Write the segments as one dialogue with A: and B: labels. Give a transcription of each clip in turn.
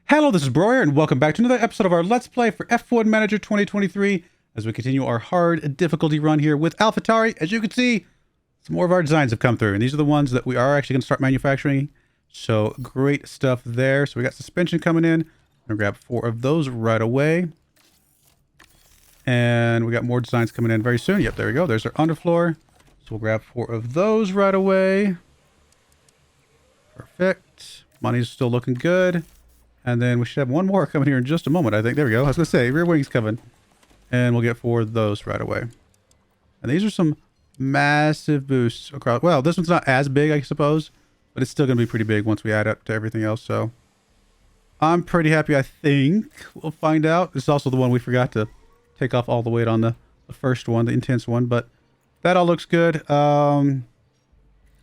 A: Hello, this is Broyar, and welcome back to another episode of our Let's Play for F1 Manager 2023 as we continue our hard difficulty run here with Alfa Tauri. As you can see, some more of our designs have come through, and these are the ones that we are actually going to start manufacturing. So great stuff there. So we got suspension coming in. I'm going to grab 4 of those right away. And we got more designs coming in very soon. Yep, there we go. There's our underfloor. So we'll grab 4 of those right away. Perfect. Money's still looking good. And then we should have one more coming here in just a moment, I think. There we go. I was going to say, rear wing's coming. And we'll get 4 of those right away. And these are some massive boosts across. Well, this one's not as big, I suppose. But it's still going to be pretty big once we add up to everything else. So I'm pretty happy, I think. We'll find out. This is also the one we forgot to take off all the weight on the first one, the intense one. But that all looks good. Again,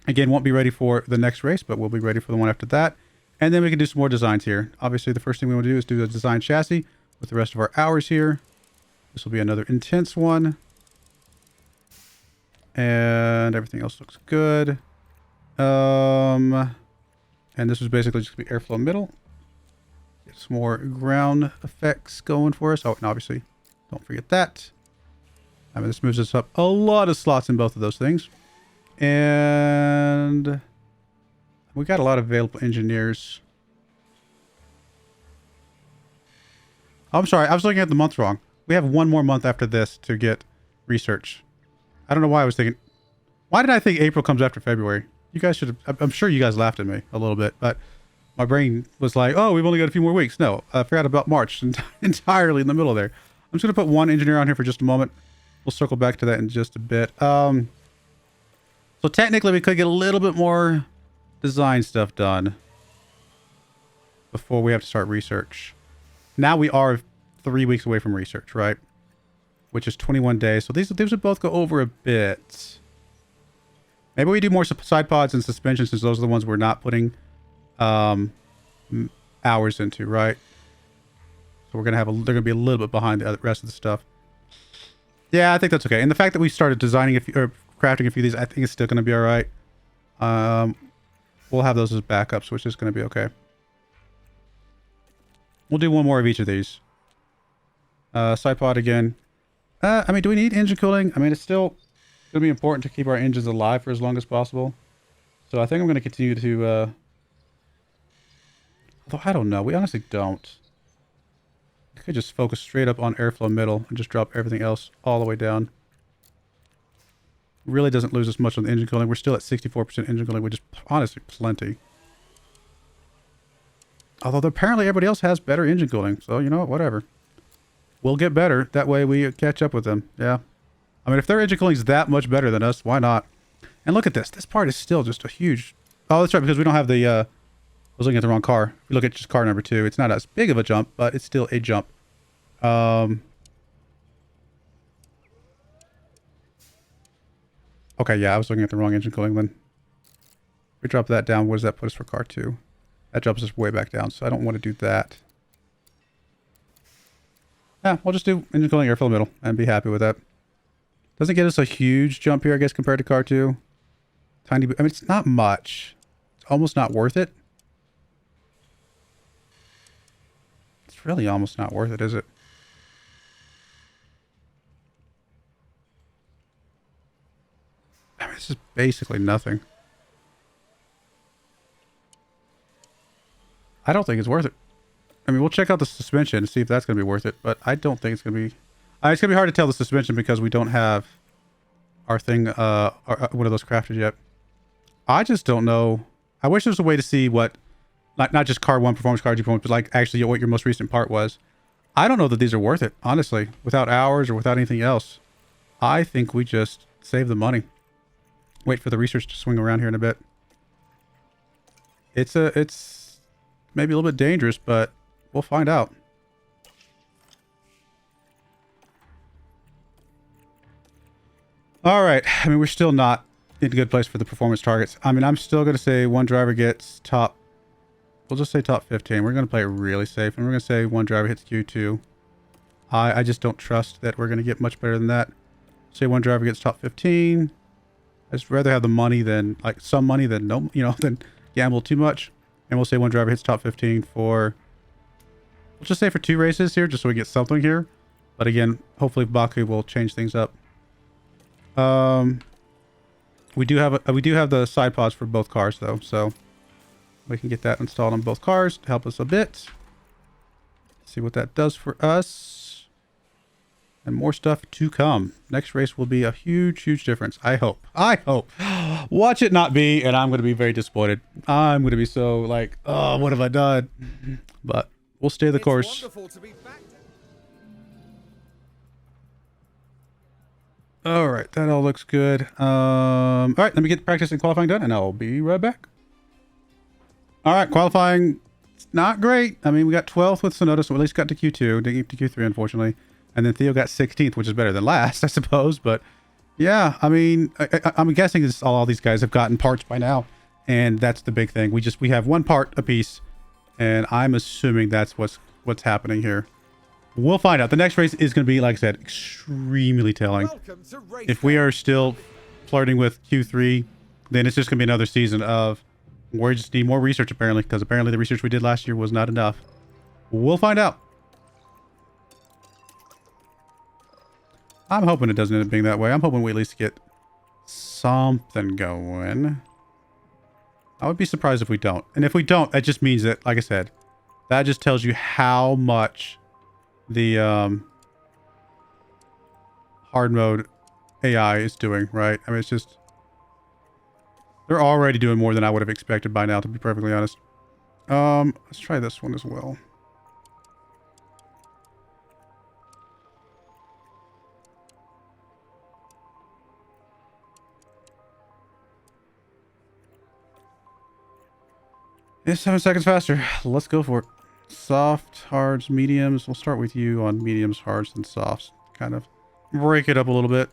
A: won't be ready for the next race, but we'll be ready for the one after that. And then we can do some more designs here. Obviously, the first thing we want to do is do a design chassis with the rest of our hours here. This will be another intense one. And everything else looks good. And this is basically just going to be airflow middle. Get some more ground effects going for us. Oh, and obviously, don't forget that. I mean, this moves us up a lot of slots in both of those things. And we got a lot of available engineers. Oh, I'm sorry. I was looking at the month wrong. We have one more month after this to get research. I don't know why I was thinking. Why did I think April comes after February? You guys should have. I'm sure you guys laughed at me a little bit, but my brain was like, oh, we've only got a few more weeks. No, I forgot about March entirely in the middle there. I'm just going to put one engineer on here for just a moment. We'll circle back to that in just a bit. So technically we could get a little bit more design stuff done before we have to start research. Now we are 3 weeks away from research, right? Which is 21 days. So these would both go over a bit. Maybe we do more side pods and suspension since those are the ones we're not putting hours into, right? So we're gonna have they're gonna be a little bit behind the rest of the stuff. Yeah, I think that's okay. And the fact that we started designing or crafting a few of these, I think it's still gonna be all right. We'll have those as backups, which is going to be okay. We'll do one more of each of these. Side pod again. I mean, do we need engine cooling? I mean, it's still going to be important to keep our engines alive for as long as possible. So I think I'm going to continue to... although I don't know. We honestly don't. We could just focus straight up on airflow middle and just drop everything else all the way down. Really doesn't lose us much on the engine cooling. We're still at 64% engine cooling, which is honestly plenty. Although apparently everybody else has better engine cooling. So, you know what? Whatever. We'll get better. That way we catch up with them. Yeah. I mean, if their engine cooling is that much better than us, why not? And look at this. This part is still just a huge... Oh, that's right, because we don't have the... I was looking at the wrong car. If you look at just car number 2, it's not as big of a jump, but it's still a jump. Okay, yeah, I was looking at the wrong engine cooling then. If we drop that down, what does that put us for car 2? That drops us way back down, so I don't want to do that. Yeah, we'll just do engine cooling, airflow middle, and be happy with that. Doesn't get us a huge jump here, I guess, compared to car 2. Tiny bit. I mean, it's not much. It's almost not worth it. It's really almost not worth it, is it? This is basically nothing. I don't think it's worth it. I mean, we'll check out the suspension and see if that's going to be worth it, but I don't think it's going to be... it's going to be hard to tell the suspension because we don't have our thing, one of those crafted yet. I just don't know. I wish there was a way to see what, not just car 1 performance, car 2 performance, but like actually what your most recent part was. I don't know that these are worth it, honestly, without hours or without anything else. I think we just save the money. Wait for the research to swing around here in a bit. It's maybe a little bit dangerous, but we'll find out. All right. I mean, we're still not in a good place for the performance targets. I mean, I'm still going to say one driver gets top... We'll just say top 15. We're going to play it really safe. And we're going to say one driver hits Q2. I just don't trust that we're going to get much better than that. Say one driver gets top 15. I'd just rather have the money than, like, some money than no, than gamble too much. And we'll say one driver hits top 15 for Let's just say for 2 races here, just so we get something here. But again, hopefully Baku will change things up. We do have the side pods for both cars though, so we can get that installed on both cars to help us a bit. See what that does for us. And more stuff to come. Next race will be a huge, huge difference. I hope. Watch it not be, and I'm going to be very disappointed. I'm going to be so like, oh, what have I done? But we'll stay the course. All right, that all looks good. All right, let me get the practice and qualifying done, and I'll be right back. All right, qualifying, not great. I mean, we got 12th with Sonoda, so at least got to Q2. Didn't get to Q3, unfortunately. And then Theo got 16th, which is better than last, I suppose. But yeah, I mean, I'm guessing this, all these guys have gotten parts by now, and that's the big thing. We have 1 part apiece, and I'm assuming that's what's happening here. We'll find out. The next race is going to be, like I said, extremely telling. If we are still flirting with Q3, then it's just going to be another season of we just need more research, apparently, because apparently the research we did last year was not enough. We'll find out. I'm hoping it doesn't end up being that way. I'm hoping we at least get something going. I would be surprised if we don't. And if we don't, that just means that, like I said, that just tells you how much the hard mode AI is doing, right? I mean, it's just... they're already doing more than I would have expected by now, to be perfectly honest. Let's try this one as well. It's 7 seconds faster. Let's go for it. Soft, hards, mediums. We'll start with you on mediums, hards, and softs. Kind of break it up a little bit.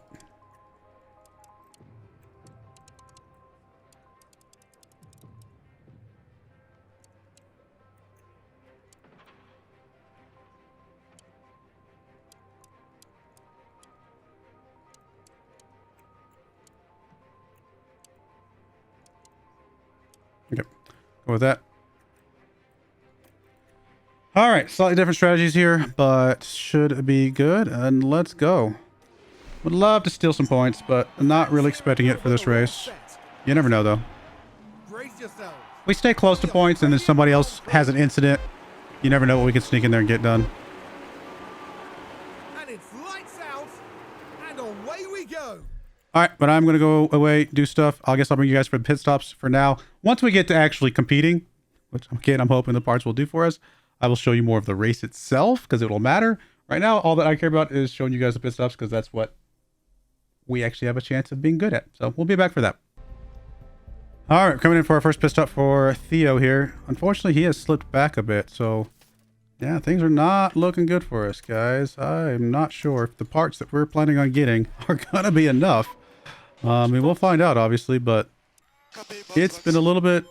A: Okay, go with that. All right, slightly different strategies here, but should be good. And let's go. Would love to steal some points, but I'm not really expecting it for this race. You never know, though. We stay close to points, and then somebody else has an incident. You never know what we can sneak in there and get done.
B: And it's lights out, and away we go.
A: All right, but I'm going to go away, do stuff. I guess I'll bring you guys for the pit stops for now. Once we get to actually competing, which again, I'm hoping the parts will do for us, I will show you more of the race itself because it will matter. Right now, all that I care about is showing you guys the pit stops because that's what we actually have a chance of being good at. So we'll be back for that. All right, coming in for our first pit stop for Theo here. Unfortunately, he has slipped back a bit. So yeah, things are not looking good for us, guys. I'm not sure if the parts that we're planning on getting are going to be enough. I mean, we'll find out, obviously, but it's been a little bit,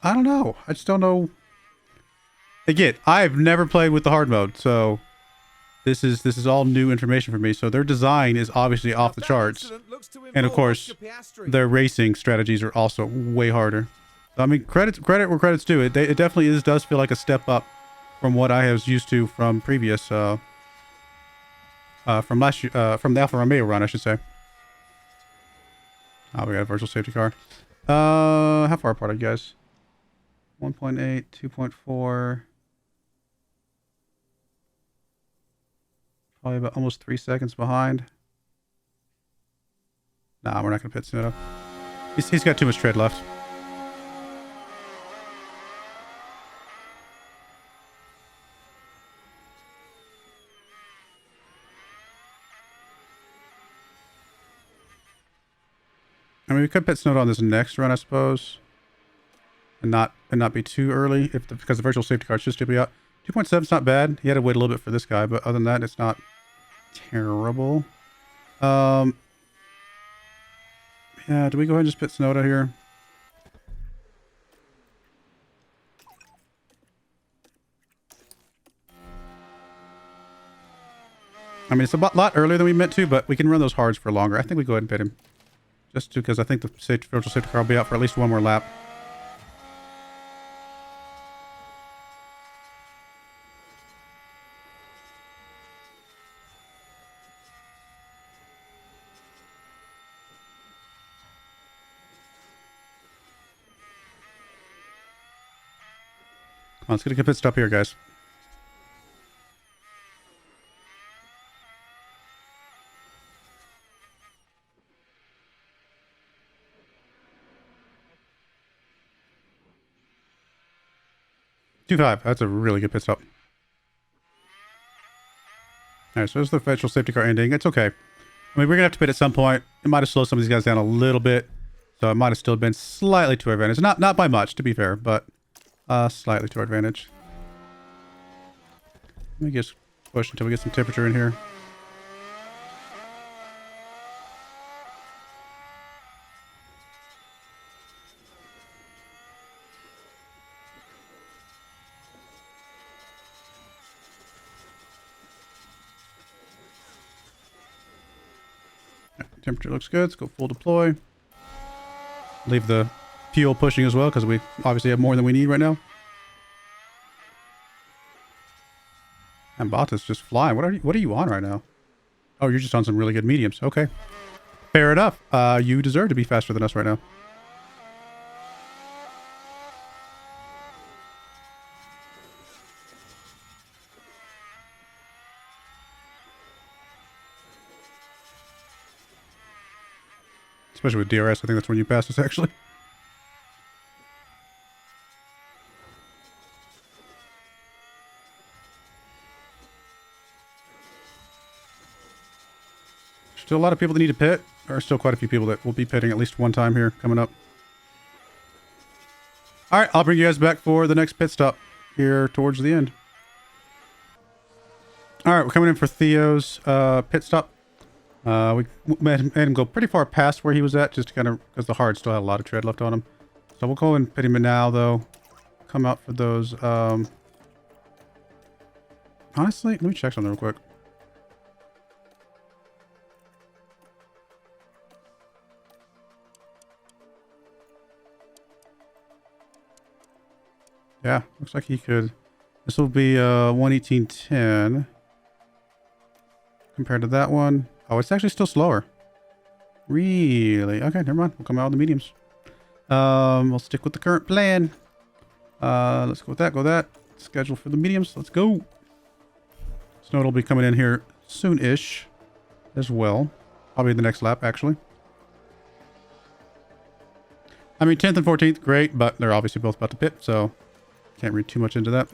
A: I don't know. I just don't know. Again, I've never played with the hard mode, so this is all new information for me. So their design is obviously off the charts. And of course, their racing strategies are also way harder. So, I mean, credit where credit's due. It definitely does feel like a step up from what I was used to from previous, from last year, from the Alfa Romeo run, I should say. Oh, we got a virtual safety car. How far apart are you guys? 1.8, 2.4. Probably about almost 3 seconds behind. Nah, we're not going to pit Sonoda. He's got too much tread left. I mean, we could pit Sonoda on this next run, I suppose, and not be too early because the virtual safety car should still be out. 2.7 is not bad. He had to wait a little bit for this guy, but other than that, it's not terrible. Yeah, do we go ahead and just pit Sonoda here? I mean, it's a lot earlier than we meant to, but we can run those hards for longer. I think we go ahead and pit him. Just because I think the virtual safety car will be out for at least one more lap. on, let's get a good pit stop here, guys. Two-5. That's a really good pit stop. All right, so there's the virtual safety car ending. It's okay. I mean, we're going to have to pit at some point. It might have slowed some of these guys down a little bit. So it might have still been slightly to our advantage. Not by much, to be fair, but slightly to our advantage. Let me just push until we get some temperature in here. Temperature looks good. Let's go full deploy. Leave the fuel pushing as well, because we obviously have more than we need right now. And Bata's just flying. What are you on right now? Oh, you're just on some really good mediums. Okay. Fair enough. You deserve to be faster than us right now. Especially with DRS, I think that's when you pass us, actually. Still a lot of people that need to pit. There are still quite a few people that will be pitting at least one time here coming up. All right, I'll bring you guys back for the next pit stop here towards the end. All right, we're coming in for Theo's pit stop. We made him go pretty far past where he was at, just to kind of, because the hard still had a lot of tread left on him. So we'll go and pit him in now, though. Come out for those. Honestly, let me check something real quick. Yeah, looks like he could. This will be 118.10 compared to that one. Oh, it's actually still slower. Really? Okay, never mind. We'll come out with the mediums. We'll stick with the current plan. Let's go with that. Go with that. Schedule for the mediums. Let's go. Snow will be coming in here soon-ish as well. Probably the next lap, actually. I mean, 10th and 14th, great, but they're obviously both about to pit, so can't read too much into that.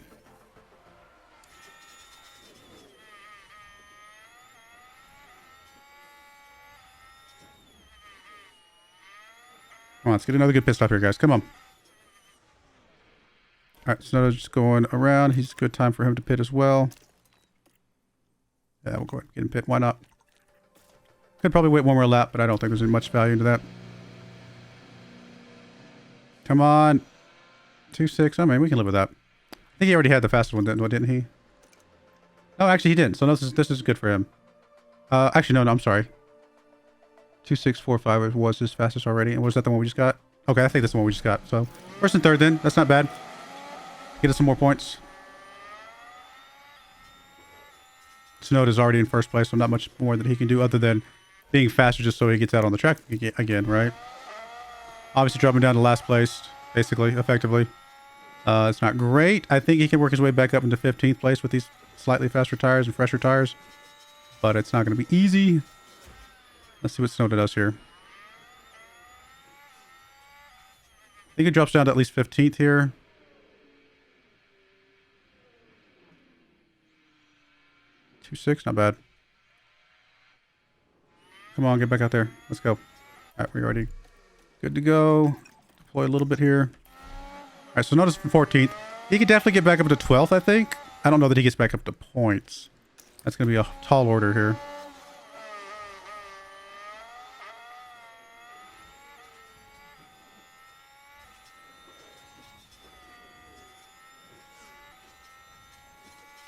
A: Come on, let's get another good pit stop here, guys. Come on. All right, Snow's just going around. He's a good time for him to pit as well. Yeah, we'll go ahead and get him pit. Why not? Could probably wait one more lap, but I don't think there's much value into that. Come on. 2.6. I mean, we can live with that. I think he already had the fastest one, didn't he? No, actually, he didn't. So no, this is good for him. Actually, no, I'm sorry. 2.645 was his fastest already. And was that the one we just got? Okay, I think that's the one we just got. So first and third then. That's not bad. Get us some more points. Snowed is already in first place, so not much more that he can do other than being faster just so he gets out on the track again, right? Obviously dropping down to last place, basically, effectively. It's not great. I think he can work his way back up into 15th place with these slightly faster tires and fresher tires. But it's not going to be easy. Let's see what Snowden does here. I think it drops down to at least 15th here. 2.6, not bad. Come on, get back out there. Let's go. All right, we're already good to go. Deploy a little bit here. All right, so notice from 14th. He could definitely get back up to 12th, I think. I don't know that he gets back up to points. That's going to be a tall order here.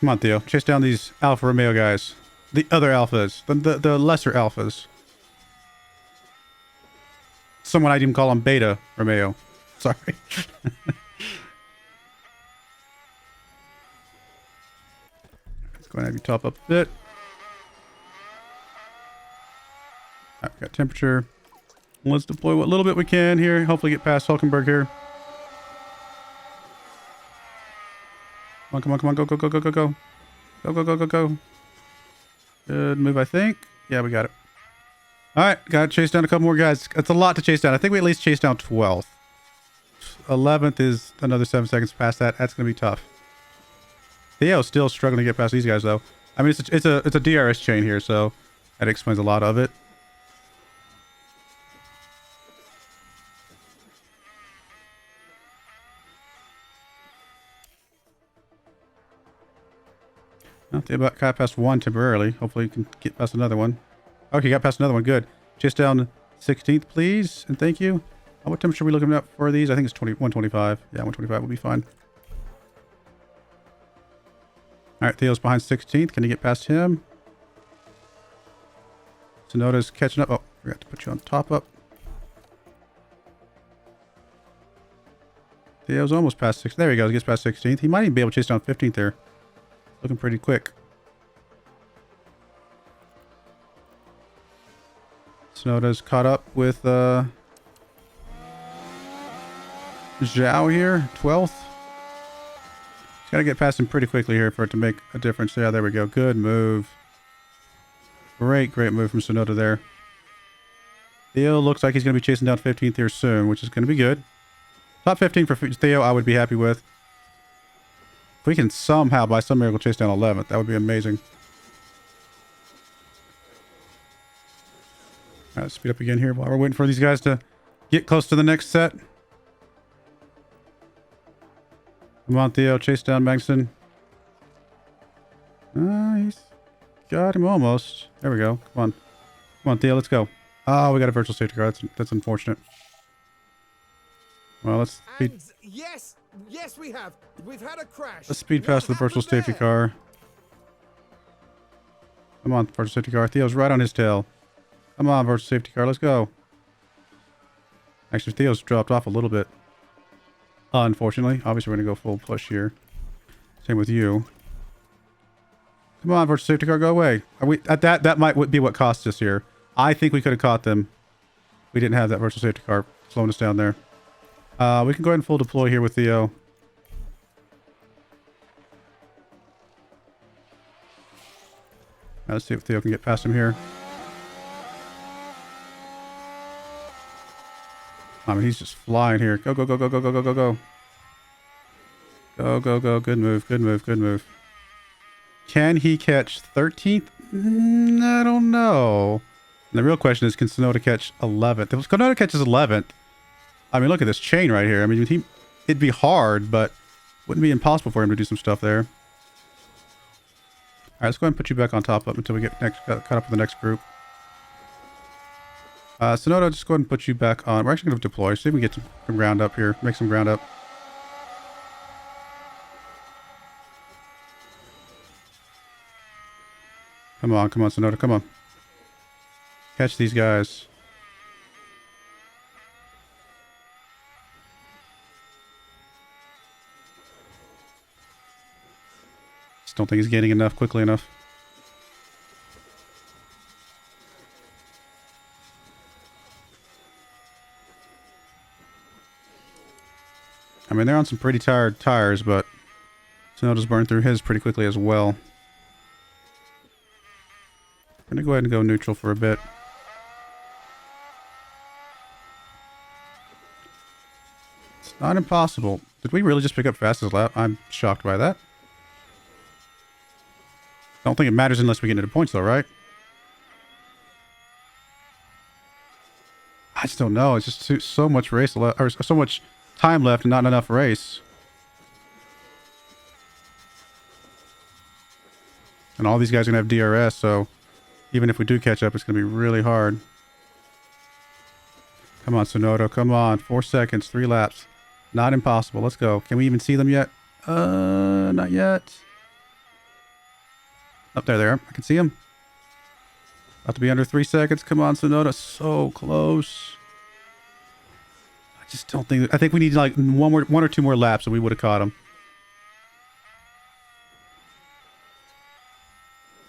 A: Come on, Theo. Chase down these Alfa Romeo guys. The other alphas. The lesser alphas. Someone I'd even call them Beta Romeo. Sorry. Let's go and have you top up a bit. All right, got temperature. Let's deploy what little bit we can here. Hopefully get past Hulkenberg here. Come on, come on, come on. Go, go, go, go, go, go. Go, go, go, go, go. Good move, I think. Yeah, we got it. All right, got to chase down a couple more guys. That's a lot to chase down. I think we at least chase down 12th. 11th is another 7 seconds past that. That's going to be tough. Theo's still struggling to get past these guys, though. I mean, it's a DRS chain here, so that explains a lot of it. They about got past one temporarily. Hopefully you can get past another one. Okay, got past another one. Good. Chase down 16th, please. And thank you. What temperature are we looking at for these? I think it's 125. Yeah, 125 will be fine. All right, Theo's behind 16th. Can you get past him? Sonoda's catching up. Oh, forgot to put you on top up. Theo's almost past 16th. There he goes. He gets past 16th. He might even be able to chase down 15th there. Looking pretty quick. Sonoda's caught up with Zhao here, 12th. He's got to get past him pretty quickly here for it to make a difference. Yeah, there we go. Good move. Great move from Sonoda there. Theo looks like he's going to be chasing down 15th here soon, which is going to be good. Top 15 for Theo, I would be happy with. If we can somehow, by some miracle, chase down 11th, that would be amazing. All right, speed up again here while we're waiting for these guys to get close to the next set. Come on, Theo, chase down Magnuson. He's got him almost. There we go. Come on. Come on, Theo, let's go. Oh, we got a virtual safety car. That's unfortunate. Well, let's speed.
B: And yes, we have. We've had a crash.
A: Let's speed past the virtual safety car. Come on, virtual safety car. Theo's right on his tail. Come on, virtual safety car. Let's go. Actually, Theo's dropped off a little bit. Unfortunately. Obviously, we're going to go full push here. Same with you. Come on, virtual safety car. Go away. Are we at that? That might be what cost us here. I think we could have caught them. We didn't have that virtual safety car slowing us down there. We can go ahead and full deploy here with Theo. Now let's see if Theo can get past him here. I mean, he's just flying here. Go, go, go, go, go, go, go, go, go. Go, go, go. Good move, good move, good move. Can he catch 13th? I don't know. And the real question is, can Sonoda catch 11th? If Sonoda catches 11th, I mean, look at this chain right here. I mean, it'd be hard, but wouldn't be impossible for him to do some stuff there. All right, let's go ahead and put you back on top up until we get caught up with the next group. Sonoda, just go ahead and put you back on. We're actually going to deploy. See if we can get some ground up here. Make some ground up. Come on, Sonoda, come on. Catch these guys. Just don't think he's getting enough quickly enough. I mean, they're on some pretty tired tires, but Sonoda's burned through his pretty quickly as well. I'm going to go ahead and go neutral for a bit. It's not impossible. Did we really just pick up fastest lap? I'm shocked by that. Don't think it matters unless we get into points though, right? I just don't know. It's just so much race left, or so much time left and not enough race. And all these guys are going to have DRS, so even if we do catch up, it's going to be really hard. Come on, Sonoda. Come on. 4 seconds. 3 laps. Not impossible. Let's go. Can we even see them yet? Not yet. Up there, there. I can see them. About to be under 3 seconds. Come on, Sonoda. So close. I just don't think... I think we need like one or two more laps and we would have caught him.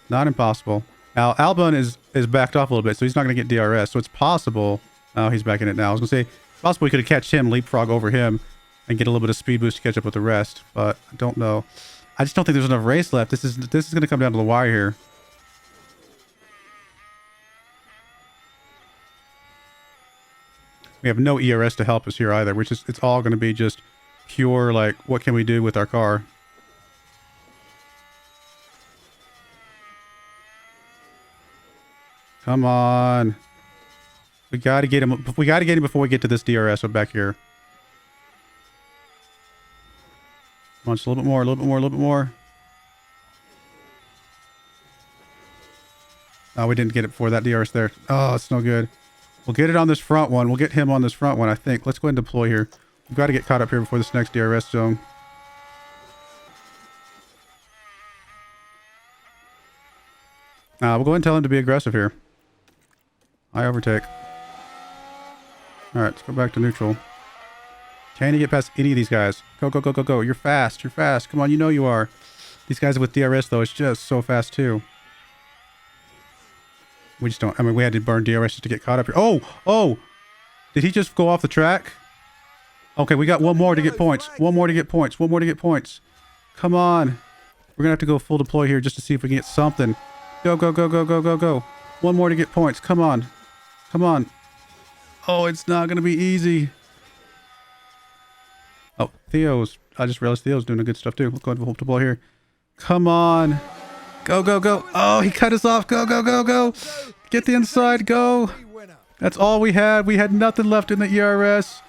A: Not impossible. Now, Albon is backed off a little bit, so he's not going to get DRS. So it's possible... Oh, he's back in it now. I was going to say, it's possible we could have catched him, leapfrog over him, and get a little bit of speed boost to catch up with the rest. But I don't know. I just don't think there's enough race left. This is going to come down to the wire here. We have no ERS to help us here either, which is, it's all going to be just pure, like, what can we do with our car? Come on. We got to get him. We got to get him before we get to this DRS back here. Come on, just a little bit more, a little bit more, a little bit more. Oh, we didn't get it before that DRS there. Oh, it's no good. We'll get it on this front one. We'll get him on this front one, I think. Let's go ahead and deploy here. We've got to get caught up here before this next DRS zone. We'll go ahead and tell him to be aggressive here. I overtake. Alright, let's go back to neutral. Can you get past any of these guys? Go, go, go, go, go. You're fast. You're fast. Come on, you know you are. These guys with DRS, though, it's just so fast, too. We just don't... I mean, we had to burn DRS just to get caught up here. Oh! Oh! Did he just go off the track? Okay, we got one more to get points. One more to get points. One more to get points. Come on. We're going to have to go full deploy here just to see if we can get something. Go, go, go, go, go, go, go. One more to get points. Come on. Come on. Oh, it's not going to be easy. Oh, Theo's... I just realized Theo's doing the good stuff, too. We'll go ahead and full deploy here. Come on. Go, go, go. Oh, he cut us off. Go, go, go, go. Get the inside. Go. That's all we had. We had nothing left in the ERS.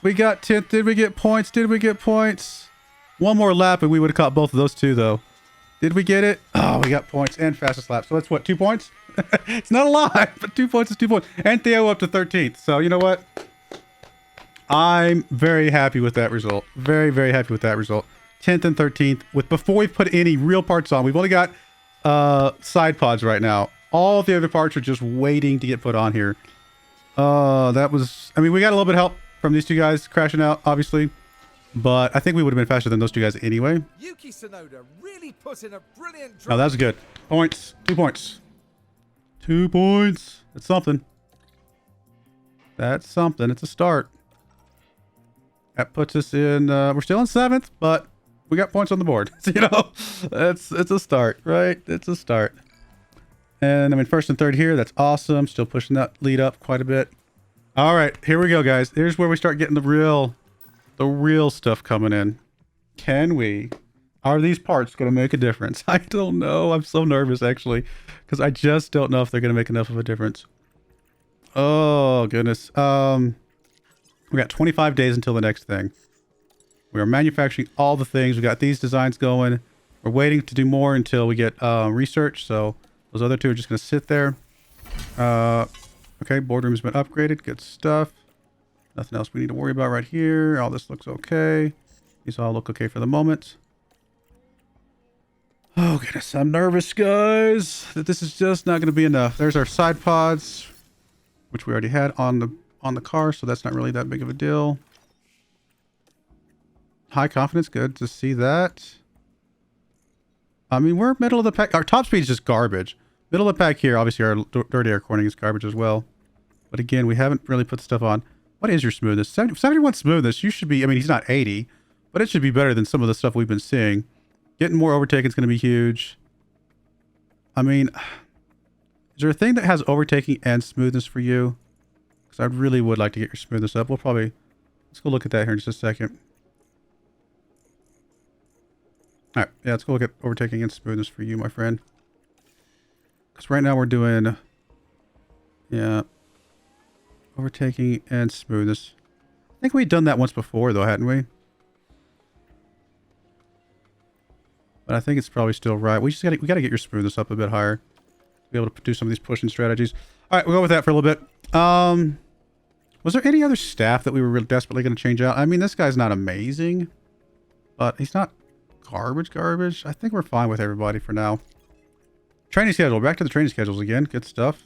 A: We got 10th. Did we get points? Did we get points? One more lap and we would have caught both of those two, though. Did we get it? Oh, we got points and fastest lap. So that's what, 2 points? It's not a lot, but 2 points is 2 points. And Theo up to 13th. So you know what? I'm very happy with that result. Very, very happy with that result. 10th and 13th with before we put any real parts on. We've only got side pods right now. All the other parts are just waiting to get put on here. That was... I mean, we got a little bit of help from these two guys crashing out, obviously. But I think we would have been faster than those two guys anyway.
B: Yuki Tsunoda really put in a brilliant drive.
A: Oh, that was good. Points. 2 points. 2 points. That's something. That's something. It's a start. That puts us in... we're still in 7th, but we got points on the board. So, you know, it's a start, right? It's a start. And I mean, 1st and 3rd here. That's awesome. Still pushing that lead up quite a bit. All right, here we go, guys. Here's where we start getting the real stuff coming in. Can we? Are these parts going to make a difference? I don't know. I'm so nervous, actually, because I just don't know if they're going to make enough of a difference. Oh, goodness. We got 25 days until the next thing. We are manufacturing all the things. We got these designs going. We're waiting to do more until we get research. So those other two are just going to sit there. Okay, boardroom's been upgraded. Good stuff. Nothing else we need to worry about right here. All this looks okay. These all look okay for the moment. Oh, goodness. I'm nervous, guys, that this is just not going to be enough. There's our side pods, which we already had on the car, so that's not really that big of a deal. High confidence, good to see that. I mean, we're middle of the pack. Our top speed is just garbage. Middle of the pack here, obviously our dirty air cornering is garbage as well. But again, we haven't really put stuff on. What is your smoothness? 71 smoothness. You should be, I mean, he's not 80, but it should be better than some of the stuff we've been seeing. Getting more overtaking is going to be huge. I mean, is there a thing that has overtaking and smoothness for you? Because I really would like to get your smoothness up. We'll probably... Let's go look at that here in just a second. Alright, yeah, let's go look at overtaking and smoothness for you, my friend. Because right now we're doing... Yeah. Overtaking and smoothness. I think we'd done that once before, though, hadn't we? But I think it's probably still right. We just we gotta get your smoothness up a bit higher. To be able to do some of these pushing strategies. Alright, we'll go with that for a little bit. Was there any other staff that we were really desperately going to change out? I mean, this guy's not amazing, but he's not garbage. I think we're fine with everybody for now. Training schedule. Back to the training schedules again. Good stuff.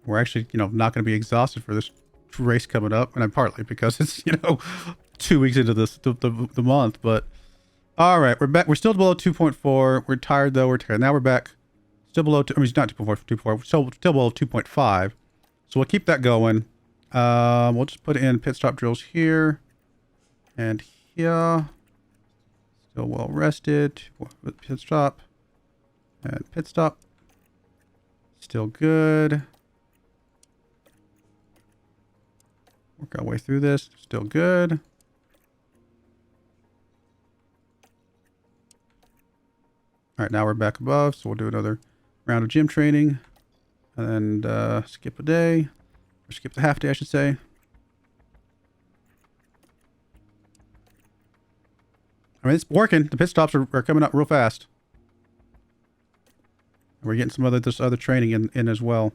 A: We're actually, you know, not going to be exhausted for this race coming up. And I'm partly because it's, you know, 2 weeks into this the month. But all right, we're back. We're still below 2.4. We're tired though. We're tired. Now we're back. Still below. I mean, it's not 2.4. 2.4. Still below 2.5. So we'll keep that going. We'll just put in pit stop drills here and here. Still well rested. Pit stop. And pit stop. Still good. Work our way through this. Still good. All right, now we're back above, so we'll do another round of gym training. And skip a day. Or skip the half day, I should say. I mean, it's working. The pit stops are coming up real fast. And we're getting some this other training in as well.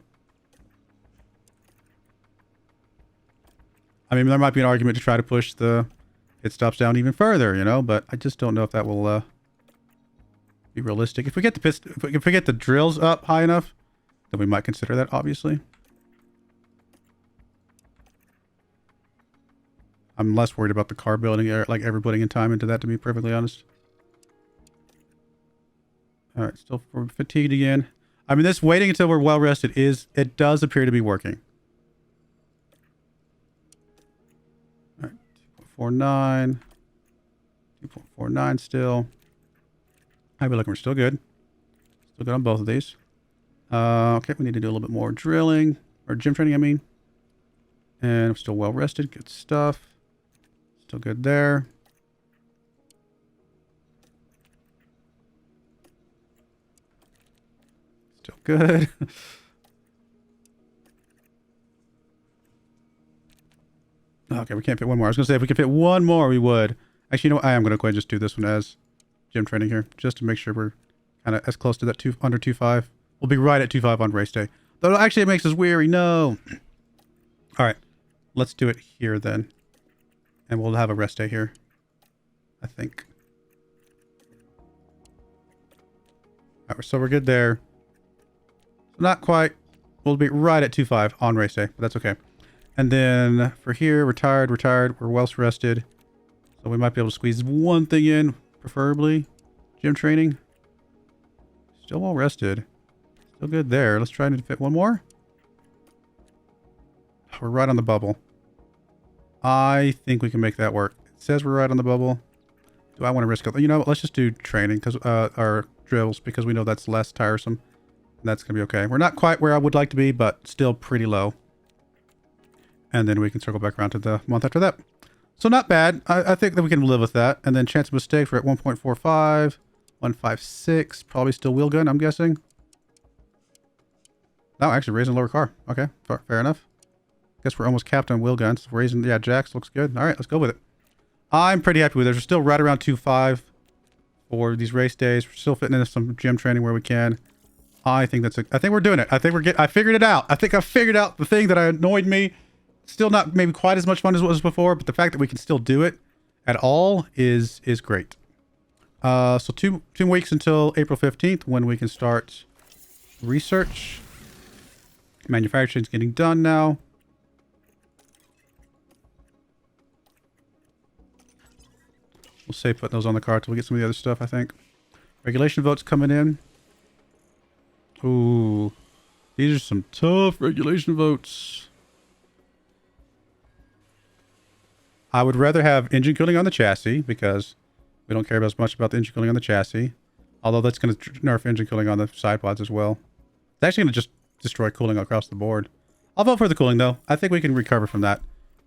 A: I mean, there might be an argument to try to push the pit stops down even further, you know, but I just don't know if that will be realistic. If we get if we get the drills up high enough, then we might consider that, obviously. I'm less worried about the car building, like ever putting in time into that, to be perfectly honest. All right, still fatigued again. I mean, this waiting until we're well rested it does appear to be working. All right, 2.49, 2.49 still. I be looking, we're still good. Still good on both of these. Okay, we need to do a little bit more drilling or gym training, I mean. And I'm still well rested, good stuff. Still good there. Still good. Okay, we can't fit one more. I was going to say if we could fit one more, we would. Actually, you know what? I am going to go ahead and just do this one as gym training here, just to make sure we're kind of as close to that under 2.5. We'll be right at 2.5 on race day. Though actually it makes us weary. No. All right, let's do it here then. And we'll have a rest day here, I think. All right, so we're good there. Not quite. We'll be right at 2.5 on race day, but that's okay. And then for here, we're tired. We're well rested. So we might be able to squeeze one thing in, preferably gym training. Still well rested. Still good there. Let's try to fit one more. We're right on the bubble. I think we can make that work. It says we're right on the bubble. Do I want to risk it? You know what? Let's just do training because our drills, because we know that's less tiresome. And that's going to be okay. We're not quite where I would like to be, but still pretty low. And then we can circle back around to the month after that. So not bad. I think that we can live with that. And then chance of mistake, we're at 1.45, 156. Probably still wheel gun, I'm guessing. No, actually raising lower car. Okay, fair enough. Guess we're almost capped on wheel guns. Raising, yeah, jacks looks good. All right, let's go with it. I'm pretty happy with it. We're still right around 2.5 for these race days. We're still fitting into some gym training where we can. I think we're doing it. I figured it out. I think I figured out the thing that annoyed me. Still not maybe quite as much fun as it was before, but the fact that we can still do it at all is great. So two weeks until April 15th when we can start research. Manufacturing's getting done now. We'll save putting those on the car till we get some of the other stuff, I think. Regulation votes coming in. Ooh. These are some tough regulation votes. I would rather have engine cooling on the chassis because we don't care as much about the engine cooling on the chassis. Although that's going to nerf engine cooling on the side pods as well. It's actually going to just destroy cooling across the board. I'll vote for the cooling though. I think we can recover from that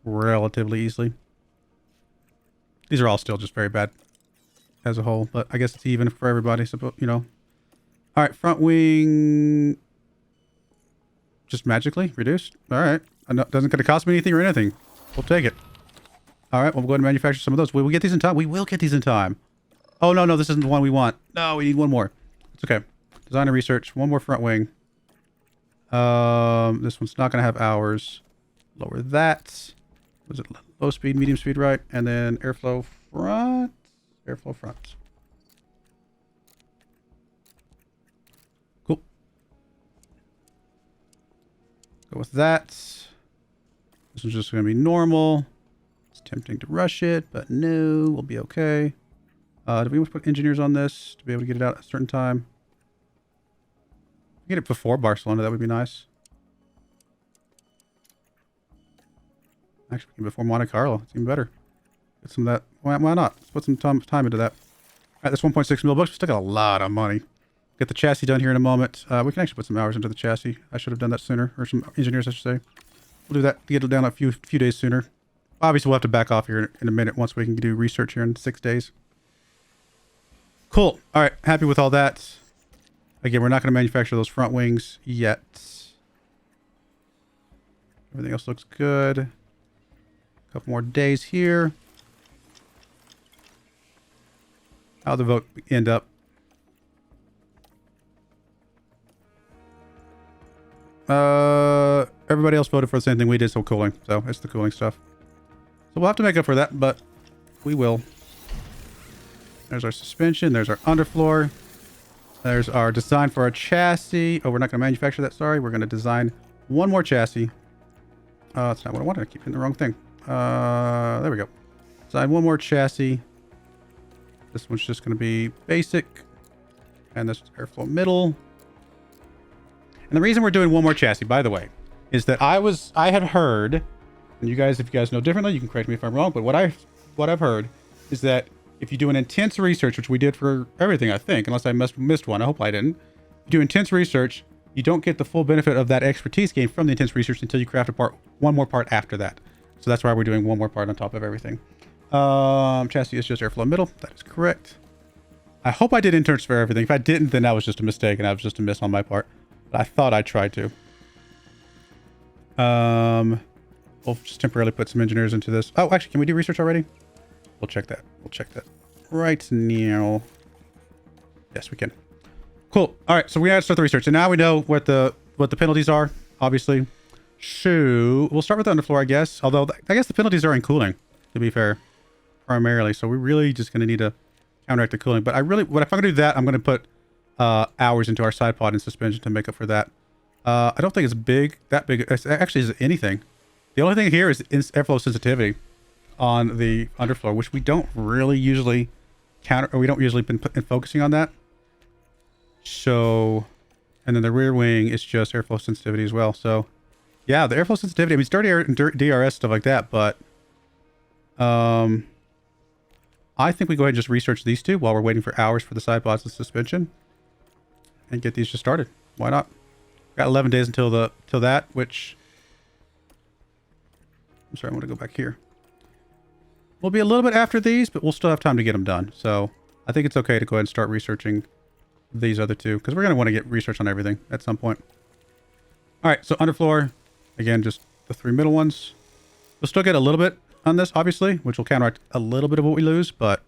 A: relatively easily. These are all still just very bad as a whole, but I guess it's even for everybody, so, you know. All right, front wing just magically reduced. All right, doesn't going to cost me anything or anything. We'll take it. All right, we'll go ahead and manufacture some of those. Will we get these in time? We will get these in time. Oh, no, this isn't the one we want. No, we need one more. It's okay. Design and research. One more front wing. This one's not going to have hours. Lower that. Was it low speed, medium speed, right? And then airflow front. Airflow front. Cool. Go with that. This one's just going to be normal. Tempting to rush it, but no, we'll be okay. Do we want to put engineers on this to be able to get it out at a certain time? Get it before Barcelona, that would be nice. Actually, before Monte Carlo, it's even better. Get some of that. Why not? Let's put some time into that. right, that's 1.6 mil bucks. We still got a lot of money. Get the chassis done here in a moment. We can actually put some hours into the chassis. I should have done that sooner, or some engineers, I should say. We'll do that to get it down a few days sooner. Obviously, we'll have to back off here in a minute once we can do research here in 6 days. Cool. All right, happy with all that. Again, we're not going to manufacture those front wings yet. Everything else looks good. A couple more days here. How'd the vote end up? Everybody else voted for the same thing we did, so cooling. So it's the cooling stuff. So we'll have to make up for that, but we will. There's our suspension. There's our underfloor. There's our design for our chassis. Oh, we're not going to manufacture that. Sorry. We're going to design one more chassis. That's not what I wanted. I keep hitting the wrong thing. There we go. Design one more chassis. This one's just going to be basic. And this airflow middle. And the reason we're doing one more chassis, by the way, is that I had heard, and you guys, if you guys know differently, you can correct me if I'm wrong, but what I've heard is that if you do an intense research, which we did for everything, I think, unless I missed one, I hope I didn't. If you do intense research, you don't get the full benefit of that expertise gained from the intense research until you craft one more part after that. So that's why we're doing one more part on top of everything. Chassis is just airflow middle. That is correct. I hope I did interns for everything. If I didn't, then that was just a mistake and that was just a miss on my part. But I thought I tried to. We'll just temporarily put some engineers into this. Oh, actually, can we do research already? We'll check that. We'll check that right now. Yes, we can. Cool. All right, so we gotta start the research, and now we know what the penalties are. Obviously, so we'll start with the underfloor, I guess. Although I guess the penalties are in cooling, to be fair, primarily. So we're really just gonna need to counteract the cooling. But if I'm gonna do that, I'm gonna put hours into our side pod and suspension to make up for that. I don't think it's that big. It actually is anything. The only thing here is airflow sensitivity on the underfloor, which we don't really usually we don't usually been focusing on that. So, and then the rear wing is just airflow sensitivity as well. So, yeah, the airflow sensitivity. I mean, it's dirty air and DRS stuff like that, but I think we go ahead and just research these two while we're waiting for hours for the side pods and suspension, and get these just started. Why not? Got 11 days until that, which I'm sorry, I want to go back here. We'll be a little bit after these, but we'll still have time to get them done. So I think it's okay to go ahead and start researching these other two, because we're going to want to get research on everything at some point. All right, so underfloor, again, just the three middle ones. We'll still get a little bit on this, obviously, which will counteract a little bit of what we lose, but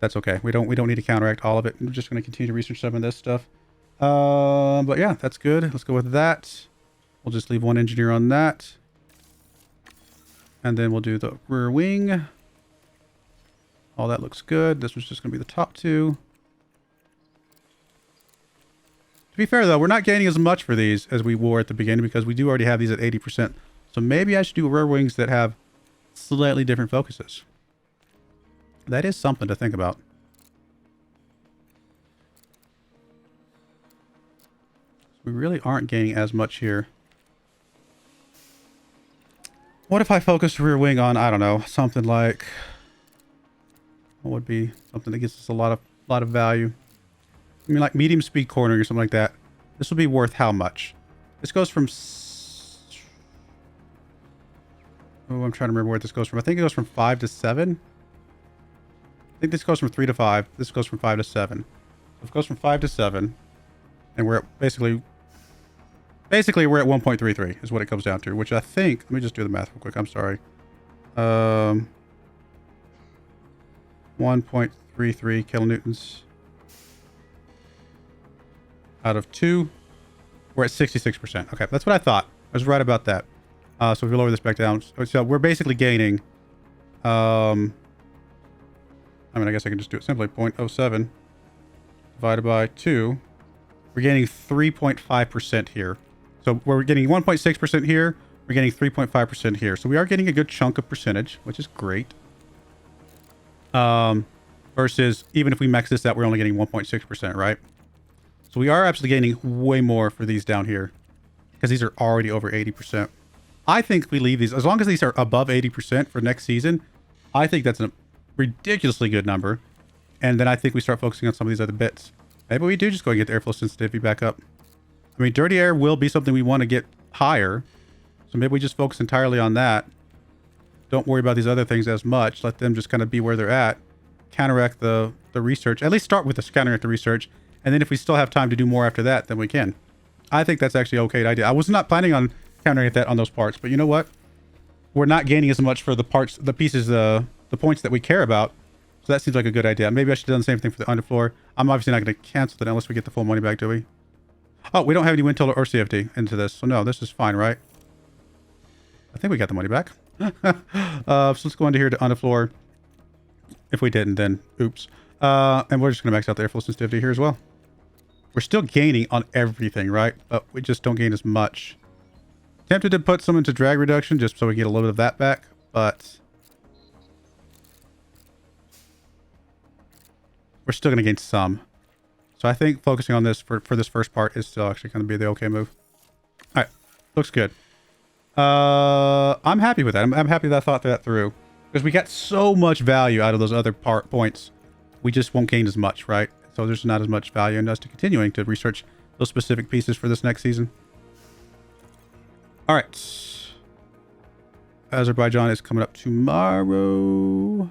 A: that's okay. We don't need to counteract all of it. We're just going to continue to research some of this stuff. But yeah, that's good. Let's go with that. We'll just leave one engineer on that. And then we'll do the rear wing. All that looks good. This was just going to be the top two. To be fair, though, we're not gaining as much for these as we were at the beginning because we do already have these at 80%. So maybe I should do rear wings that have slightly different focuses. That is something to think about. We really aren't gaining as much here. What if I focus rear wing on, I don't know, something like... What would be something that gives us a lot of value? I mean, like medium speed cornering or something like that. This will be worth how much? This goes from... Oh, I'm trying to remember where this goes from. I think it goes from 5 to 7. I think this goes from 3 to 5. This goes from 5 to 7. So it goes from 5 to 7. And we're at basically we're at 1.33 is what it comes down to, which I think, let me just do the math real quick. I'm sorry. 1.33 kilonewtons out of 2. We're at 66%. Okay, that's what I thought. I was right about that. So if we lower this back down, so we're basically gaining, I mean, I guess I can just do it simply. 0.07 divided by 2. We're gaining 3.5% here. So we're getting 1.6% here. We're getting 3.5% here. So we are getting a good chunk of percentage, which is great. Versus even if we max this out, we're only getting 1.6%, right? So we are absolutely gaining way more for these down here because these are already over 80%. I think we leave these, as long as these are above 80% for next season, I think that's a ridiculously good number. And then I think we start focusing on some of these other bits. Maybe we do just go and get the airflow sensitivity back up. I mean, dirty air will be something we want to get higher. So maybe we just focus entirely on that. Don't worry about these other things as much. Let them just kind of be where they're at. Counteract the research. At least start with the counteract the research. And then if we still have time to do more after that, then we can. I think that's actually an okay idea. I was not planning on countering that on those parts. But you know what? We're not gaining as much for the parts, the pieces, the points that we care about. So that seems like a good idea. Maybe I should have done the same thing for the underfloor. I'm obviously not going to cancel that unless we get the full money back, do we? Oh, we don't have any wind tunnel or CFD into this. So no, this is fine, right? I think we got the money back. So let's go into here to underfloor. If we didn't, then oops. And we're just going to max out the airflow sensitivity here as well. We're still gaining on everything, right? But we just don't gain as much. Tempted to put some into drag reduction just so we get a little bit of that back, but we're still going to gain some. So I think focusing on this for this first part is still actually going to be the okay move. All right. Looks good. I'm happy with that. I'm happy that I thought that through. Because we got so much value out of those other points. We just won't gain as much, right? So there's not as much value in us to continuing to research those specific pieces for this next season. All right. Azerbaijan is coming up tomorrow.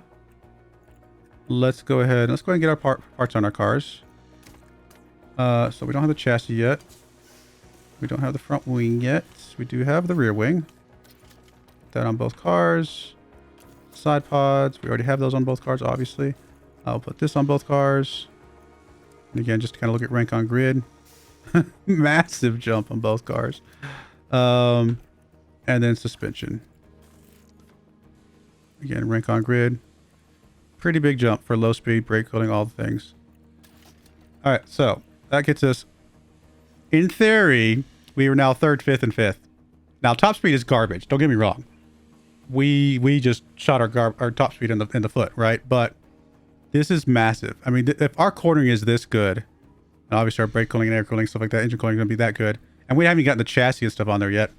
A: Let's go ahead. Let's go ahead and get our parts on our cars. So we don't have the chassis yet. We don't have the front wing yet. We do have the rear wing. Put that on both cars. Side pods. We already have those on both cars, obviously. I'll put this on both cars. And again, just to kind of look at rank on grid. Massive jump on both cars. And then suspension. Again, rank on grid. Pretty big jump for low speed, brake cooling, all the things. All right, so that gets us, in theory, we are now 3rd, 5th, and 5th. Now, top speed is garbage. Don't get me wrong. We just shot our top speed in the foot, right? But this is massive. I mean, if our cornering is this good, and obviously our brake cooling and air cooling, stuff like that, engine cooling is going to be that good, and we haven't even gotten the chassis and stuff on there yet,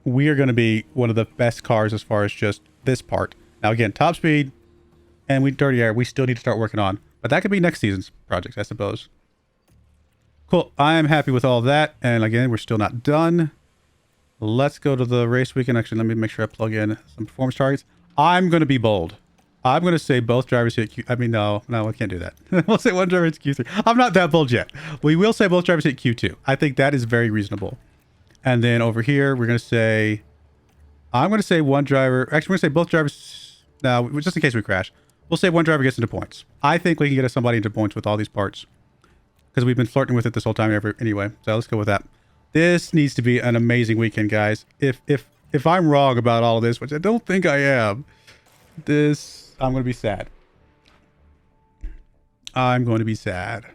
A: we are going to be one of the best cars as far as just this part. Now, again, top speed and dirty air, we still need to start working on. But that could be next season's project, I suppose. Cool. I am happy with all of that. And again, we're still not done. Let's go to the race weekend. Actually, let me make sure I plug in some performance targets. I'm going to be bold. I'm going to say both drivers hit Q... I mean, no, I can't do that. We'll say one driver hits Q3. I'm not that bold yet. We will say both drivers hit Q2. I think that is very reasonable. And then over here, we're going to say... I'm going to say one driver... Actually, we're going to say both drivers... No, just in case we crash. We'll say one driver gets into points. I think we can get somebody into points with all these parts. Because we've been flirting with it this whole time anyway. So let's go with that. This needs to be an amazing weekend, guys. If I'm wrong about all of this, which I don't think I am, I'm going to be sad. I'm going to be sad.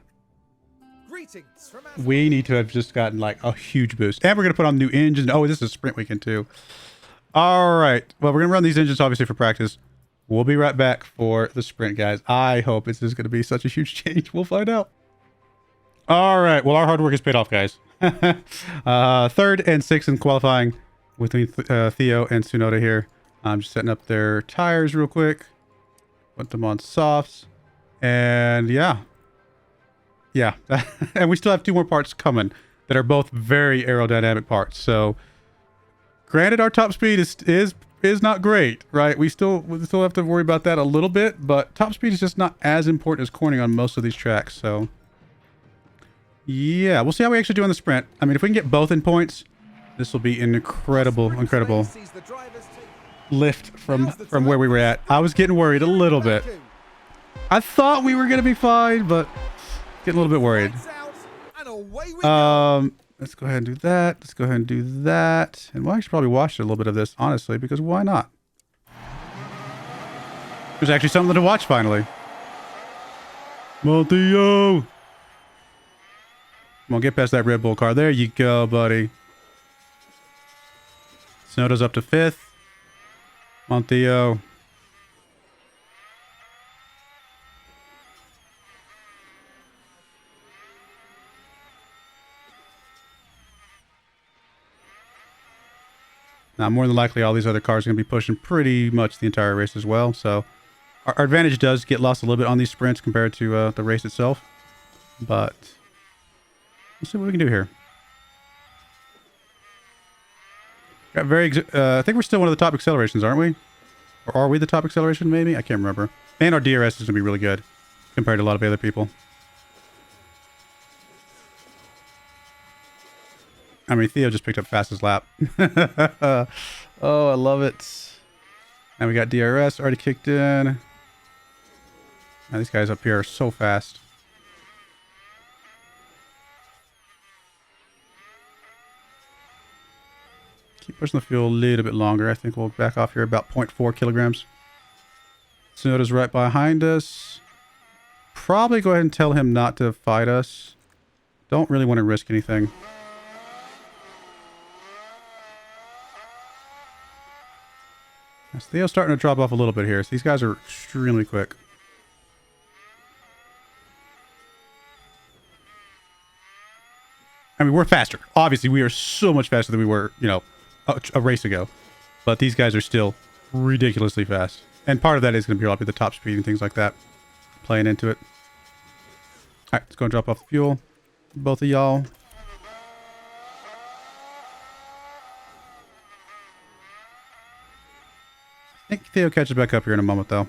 B: Greetings from
A: We need to have just gotten like a huge boost. And we're going to put on new engines. Oh, this is sprint weekend too. All right. Well, we're going to run these engines obviously for practice. We'll be right back for the sprint, guys. I hope this is going to be such a huge change. We'll find out. All right. Well, our hard work has paid off, guys. 3rd and 6th in qualifying between Theo and Tsunoda here. I'm just setting up their tires real quick. Put them on softs. And yeah. Yeah. And we still have 2 more parts coming that are both very aerodynamic parts. So granted, our top speed is not great, right? We still have to worry about that a little bit, but top speed is just not as important as cornering on most of these tracks. So yeah, we'll see how we actually do on the sprint. I mean, if we can get both in points, this will be an incredible lift from where we were at. I was getting worried a little bit. I thought we were going to be fine, but getting a little bit worried. Let's go ahead and do that. Let's go ahead and do that. And we'll actually probably watch a little bit of this, honestly, because why not? There's actually something to watch, finally. Montillo! Come on, get past that Red Bull car. There you go, buddy. Tsunoda's up to 5th. Montillo. Now, more than likely, all these other cars are going to be pushing pretty much the entire race as well. So, Our advantage does get lost a little bit on these sprints compared to the race itself. But let's see what we can do here. Got I think we're still one of the top accelerations, aren't we? Or are we the top acceleration, maybe? I can't remember. And our DRS is going to be really good compared to a lot of other people. I mean, Theo just picked up fastest lap. Oh, I love it. And we got DRS already kicked in. Now these guys up here are so fast. Keep pushing the fuel a little bit longer. I think we'll back off here about 0.4 kilograms. Tsunoda's right behind us. Probably go ahead and tell him not to fight us. Don't really want to risk anything. Now, Theo's starting to drop off a little bit here. So these guys are extremely quick. I mean, we're faster. Obviously, we are so much faster than we were, you know, a race ago. But these guys are still ridiculously fast. And part of that is going to be probably the top speed and things like that. Playing into it. Alright, let's go and drop off the fuel. Both of y'all. I think Theo catches back up here in a moment, though.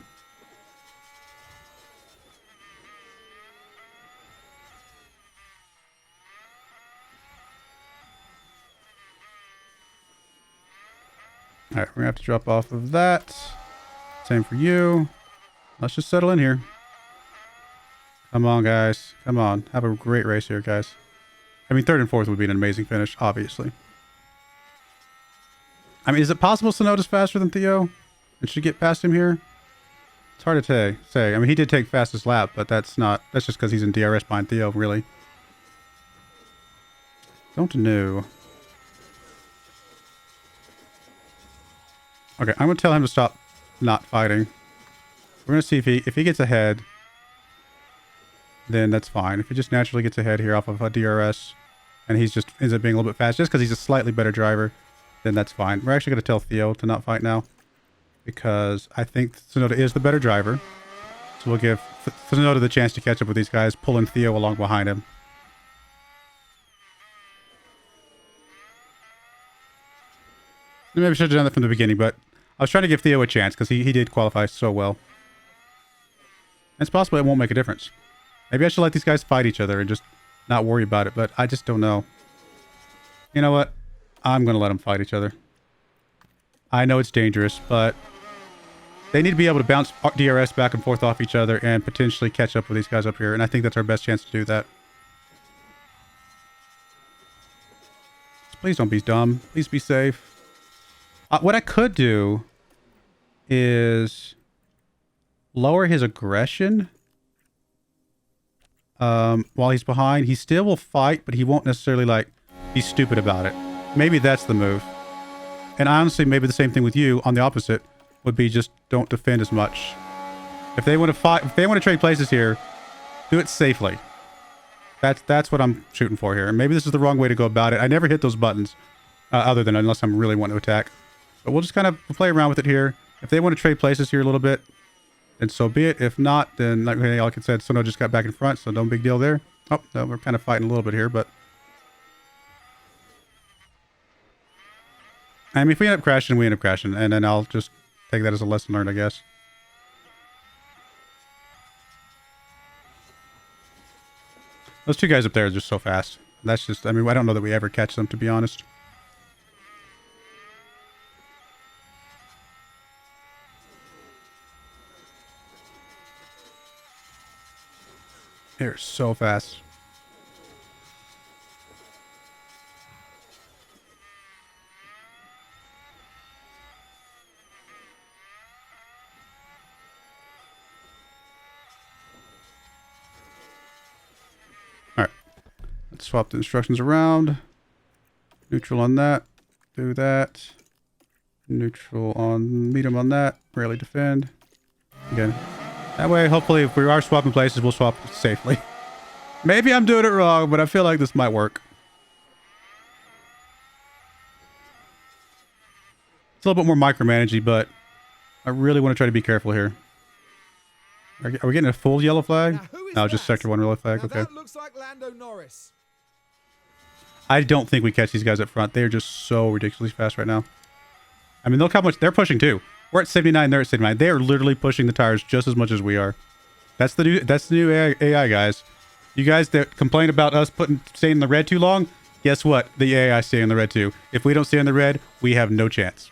A: Alright, we're going to have to drop off of that. Same for you. Let's just settle in here. Come on, guys. Come on. Have a great race here, guys. I mean, third and fourth would be an amazing finish, obviously. I mean, is it possible Tsunoda's faster than Theo? And should get past him here? It's hard to say. I mean, he did take fastest lap, but that's just because he's in DRS behind Theo, really. Don't know. Okay, I'm going to tell him to stop not fighting. We're going to see if he gets ahead, then that's fine. If he just naturally gets ahead here off of a DRS, and he's just ends up being a little bit faster, just because he's a slightly better driver, then that's fine. We're actually going to tell Theo to not fight now, because I think Tsunoda is the better driver. So we'll give Tsunoda the chance to catch up with these guys, pulling Theo along behind him. Maybe I should have done that from the beginning, but I was trying to give Theo a chance because he did qualify so well. It's possible it won't make a difference. Maybe I should let these guys fight each other and just not worry about it, but I just don't know. You know what? I'm going to let them fight each other. I know it's dangerous, but they need to be able to bounce DRS back and forth off each other and potentially catch up with these guys up here, and I think that's our best chance to do that. Please don't be dumb. Please be safe. What I could do is lower his aggression while he's behind. He still will fight, but he won't necessarily, like, be stupid about it. Maybe that's the move. And honestly, maybe the same thing with you on the opposite would be just don't defend as much. If they want to fight, if they want to trade places here, do it safely. That's what I'm shooting for here. And maybe this is the wrong way to go about it. I never hit those buttons other than unless I'm really wanting to attack. But we'll just kind of play around with it here. If they want to trade places here a little bit, then so be it. If not, then like I said, Sono just got back in front, so no big deal there. Oh, no, we're kind of fighting a little bit here, but I mean, if we end up crashing, we end up crashing, and then I'll just take that as a lesson learned, I guess. Those two guys up there are just so fast. That's just, I mean, I don't know that we ever catch them, to be honest. They're so fast. Alright. Let's swap the instructions around. Neutral on that. Do that. Neutral on medium on that. Rarely defend. Again. That way, hopefully, if we are swapping places, we'll swap safely. Maybe I'm doing it wrong, but I feel like this might work. It's a little bit more micromanaging, but I really want to try to be careful here. Are we getting a full yellow flag?
B: Now, who is
A: No, just
B: that?
A: sector 1 yellow flag.
B: Now
A: Okay.
B: that looks like Lando Norris.
A: I don't think we catch these guys up front. They're just so ridiculously fast right now. I mean, look how much they're pushing too. We're at 79. They're at 79. They are literally pushing the tires just as much as we are. That's the new AI guys. You guys that complain about us staying in the red too long, guess what? The AI stay in the red too. If we don't stay in the red, we have no chance.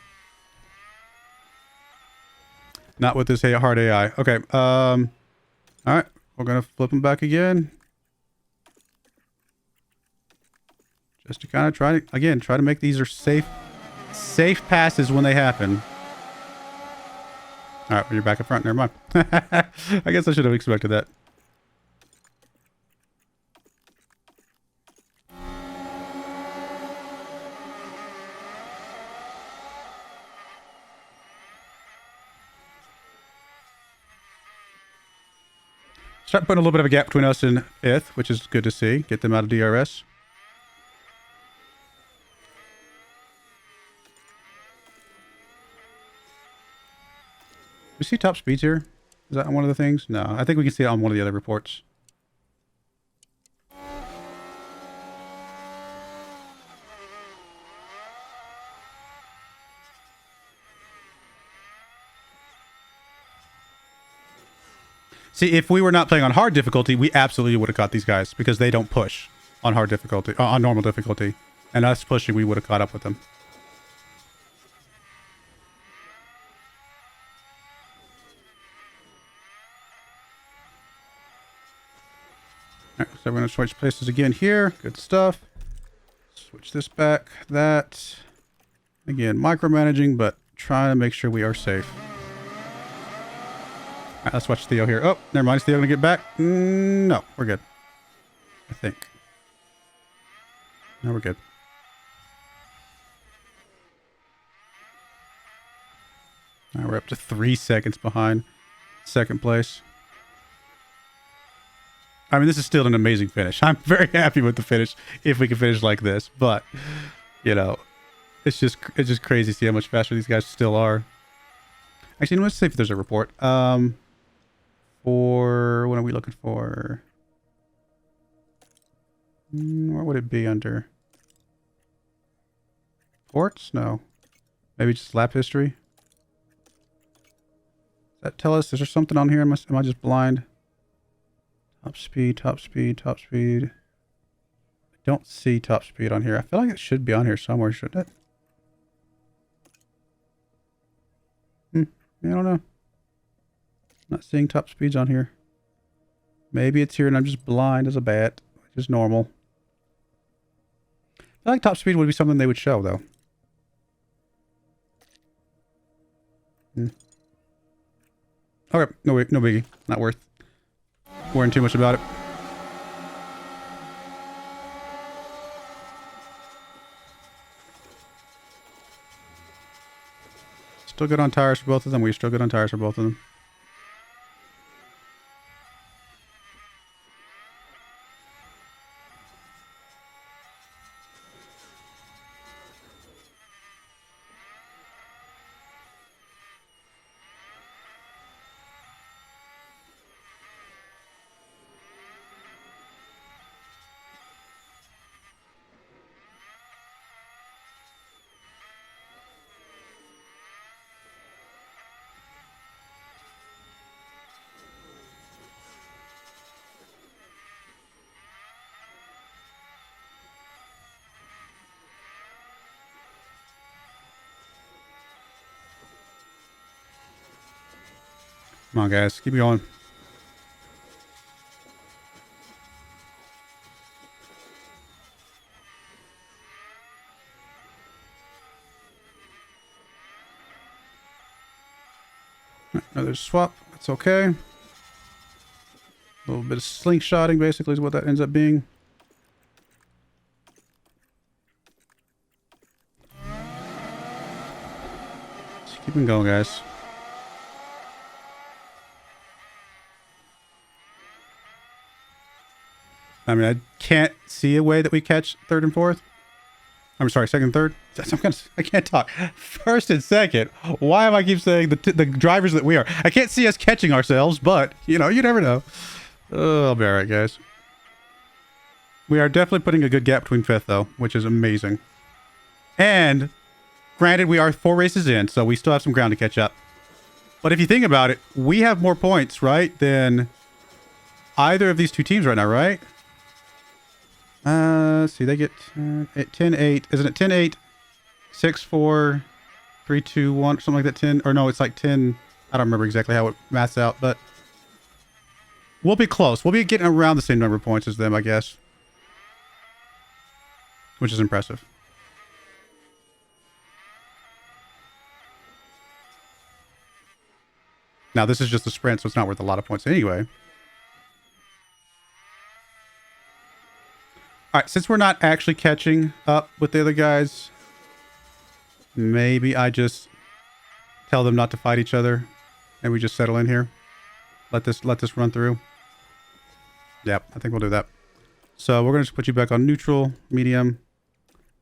A: Not with this hard AI. Okay. All right. We're gonna flip them back again. Just to kind of try to make these are safe passes when they happen. All right, well, you're back up front. Never mind. I guess I should have expected that. Start putting a little bit of a gap between us and 5th, which is good to see. Get them out of DRS. We see top speeds here? Is that on one of the things? No, I think we can see it on one of the other reports. See, if we were not playing on hard difficulty, we absolutely would have caught these guys because they don't push on hard difficulty, on normal difficulty. And us pushing, we would have caught up with them. All right, so we're going to switch places again here. Good stuff. Switch this back. That. Again, micromanaging, but trying to make sure we are safe. All right, let's watch Theo here. Oh, never mind. Is Theo going to get back? No, we're good. I think. No, we're good. Now we're up to 3 seconds behind second place. I mean, this is still an amazing finish. I'm very happy with the finish if we can finish like this. But, you know, it's just crazy to see how much faster these guys still are. Actually, let's see if there's a report. For what are we looking for? What would it be under? Ports? No. Maybe just lap history. Does that tell us? Is there something on here? Am I just blind? Top speed, top speed, top speed. I don't see top speed on here. I feel like it should be on here somewhere, shouldn't it? I don't know. Not seeing top speeds on here. Maybe it's here and I'm just blind as a bat, which is normal. I feel like top speed would be something they would show, though. Okay, no biggie. Not worth worrying too much about it. Still good on tires for both of them. We're still good on tires for both of them. Come on, guys. Keep going. Another swap. That's okay. A little bit of slingshotting, basically, is what that ends up being. Just keep them going, guys. I mean, I can't see a way that we catch third and fourth. I'm sorry, second, third. I can't talk. First and second. Why am I keep saying the drivers that we are? I can't see us catching ourselves, but you know, you never know. I'll be all right, guys. We are definitely putting a good gap between fifth, though, which is amazing. And granted, we are 4 races in, so we still have some ground to catch up. But if you think about it, we have more points, right, than either of these two teams right now, right? Let's see, they get 10-8. Isn't it 10-8, 6-4, 3-2-1, something like that? 10, or no, it's like 10. I don't remember exactly how it maths out, but we'll be close. We'll be getting around the same number of points as them, I guess. Which is impressive. Now, this is just a sprint, so it's not worth a lot of points anyway. Alright, since we're not actually catching up with the other guys, maybe I just tell them not to fight each other and we just settle in here. Let this run through. Yep, I think we'll do that. So we're going to just put you back on neutral, medium.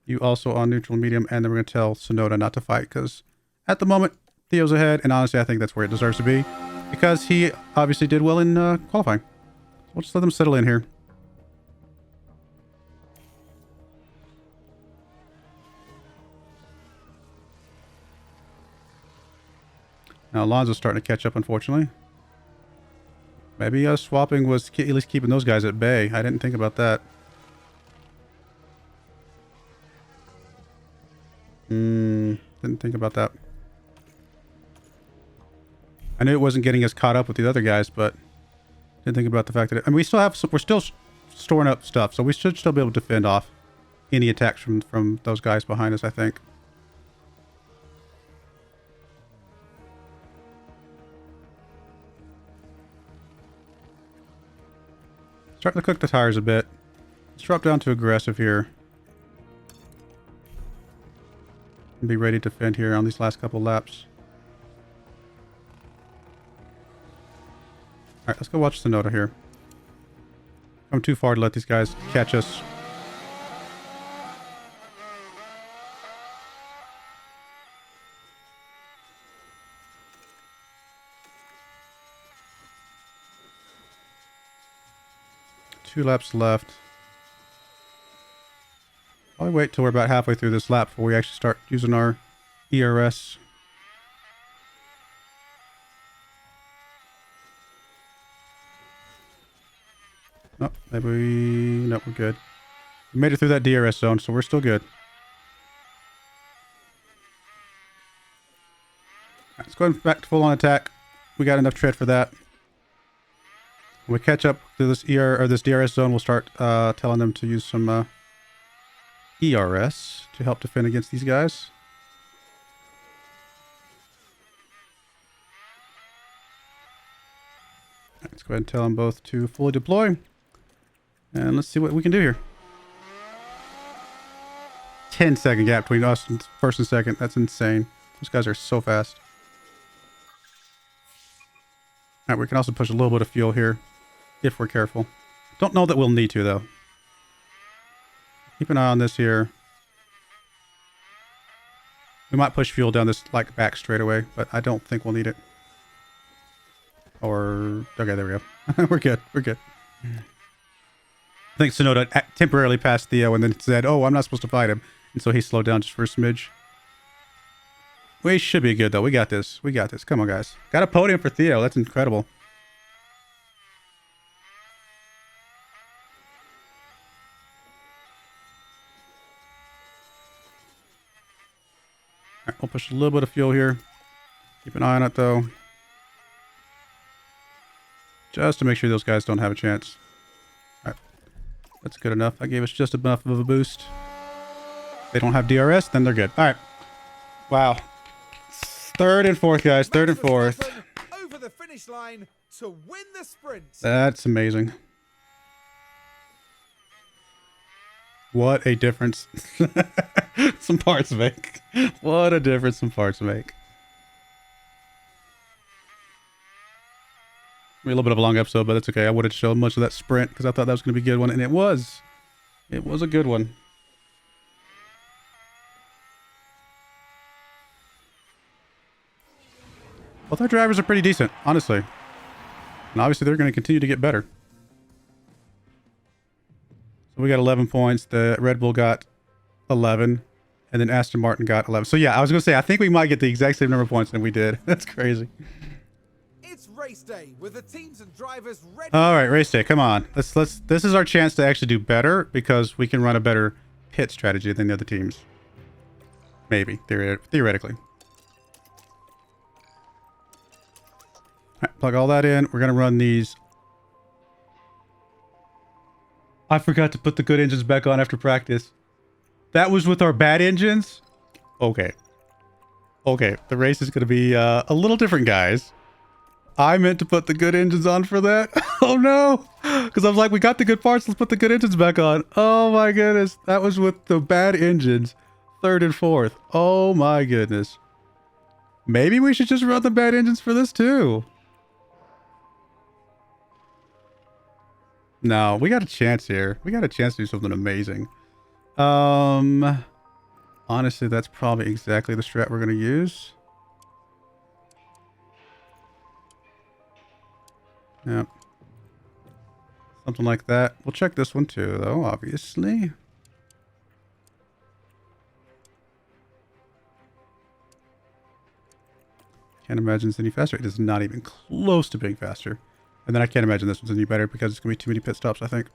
A: You also on neutral, medium, and then we're going to tell Sonoda not to fight because at the moment, Theo's ahead, and honestly, I think that's where it deserves to be because he obviously did well in qualifying. We'll just let them settle in here. Now, Alonso's starting to catch up, unfortunately. Maybe swapping was at least keeping those guys at bay. I didn't think about that. Didn't think about that. I knew it wasn't getting us caught up with the other guys, but didn't think about the fact that I mean, we still have some, we're still storing up stuff, so we should still be able to fend off any attacks from those guys behind us, I think. Starting to cook the tires a bit. Let's drop down to aggressive here. And be ready to fend here on these last couple laps. Alright, let's go watch Sonoda here. I'm too far to let these guys catch us. Two laps left. I'll wait till we're about halfway through this lap before we actually start using our ERS. Oh, maybe no, we're good. We made it through that DRS zone, so we're still good. Right, let's go back to full on attack. We got enough tread for that. When we catch up to this this DRS zone, we'll start telling them to use some ERS to help defend against these guys. Let's go ahead and tell them both to fully deploy. And let's see what we can do here. 10-second gap between us and first and second. That's insane. Those guys are so fast. Alright, we can also push a little bit of fuel here if we're careful. Don't know that we'll need to, though. Keep an eye on this here. We might push fuel down this like back straightaway, but I don't think we'll need it. Or okay, there we go. We're good. We're good. I think Sonoda temporarily passed Theo and then said, "Oh, I'm not supposed to fight him," and so he slowed down just for a smidge. We should be good though. We got this. We got this. Come on, guys. Got a podium for Theo. That's incredible. All right, we'll push a little bit of fuel here. Keep an eye on it though. Just to make sure those guys don't have a chance. Alright. That's good enough. That gave us just enough of a boost. If they don't have DRS, then they're good. Alright. Wow. Third and fourth, guys. Third and fourth.
B: Over the finish line to win the sprint.
A: That's amazing. What a difference some parts make. What a difference some parts make. A little bit of a long episode, but that's okay. I wanted to show much of that sprint because I thought that was going to be a good one, and it was. It was a good one. Both our drivers are pretty decent, honestly. And obviously they're going to continue to get better. So we got 11 points. The Red Bull got 11. And then Aston Martin got 11. So yeah, I was going to say, I think we might get the exact same number of points than we did. That's crazy.
B: It's race day with the teams and drivers ready.
A: All right, race day. Come on. This is our chance to actually do better because we can run a better pit strategy than the other teams. Maybe, theoretically. All right, plug all that in. We're going to run these. I forgot to put the good engines back on after practice. That was with our bad engines? Okay. Okay, the race is going to be a little different, guys. I meant to put the good engines on for that. Oh, no. Because I was like, we got the good parts. Let's put the good engines back on. Oh, my goodness. That was with the bad engines. Third and fourth. Oh, my goodness. Maybe we should just run the bad engines for this, too. No, we got a chance here. We got a chance to do something amazing. Honestly, that's probably exactly the strat we're going to use. Yep. Something like that. We'll check this one too, though, obviously. Can't imagine it's any faster. It is not even close to being faster. And then I can't imagine this one's any better because it's going to be too many pit stops, I think.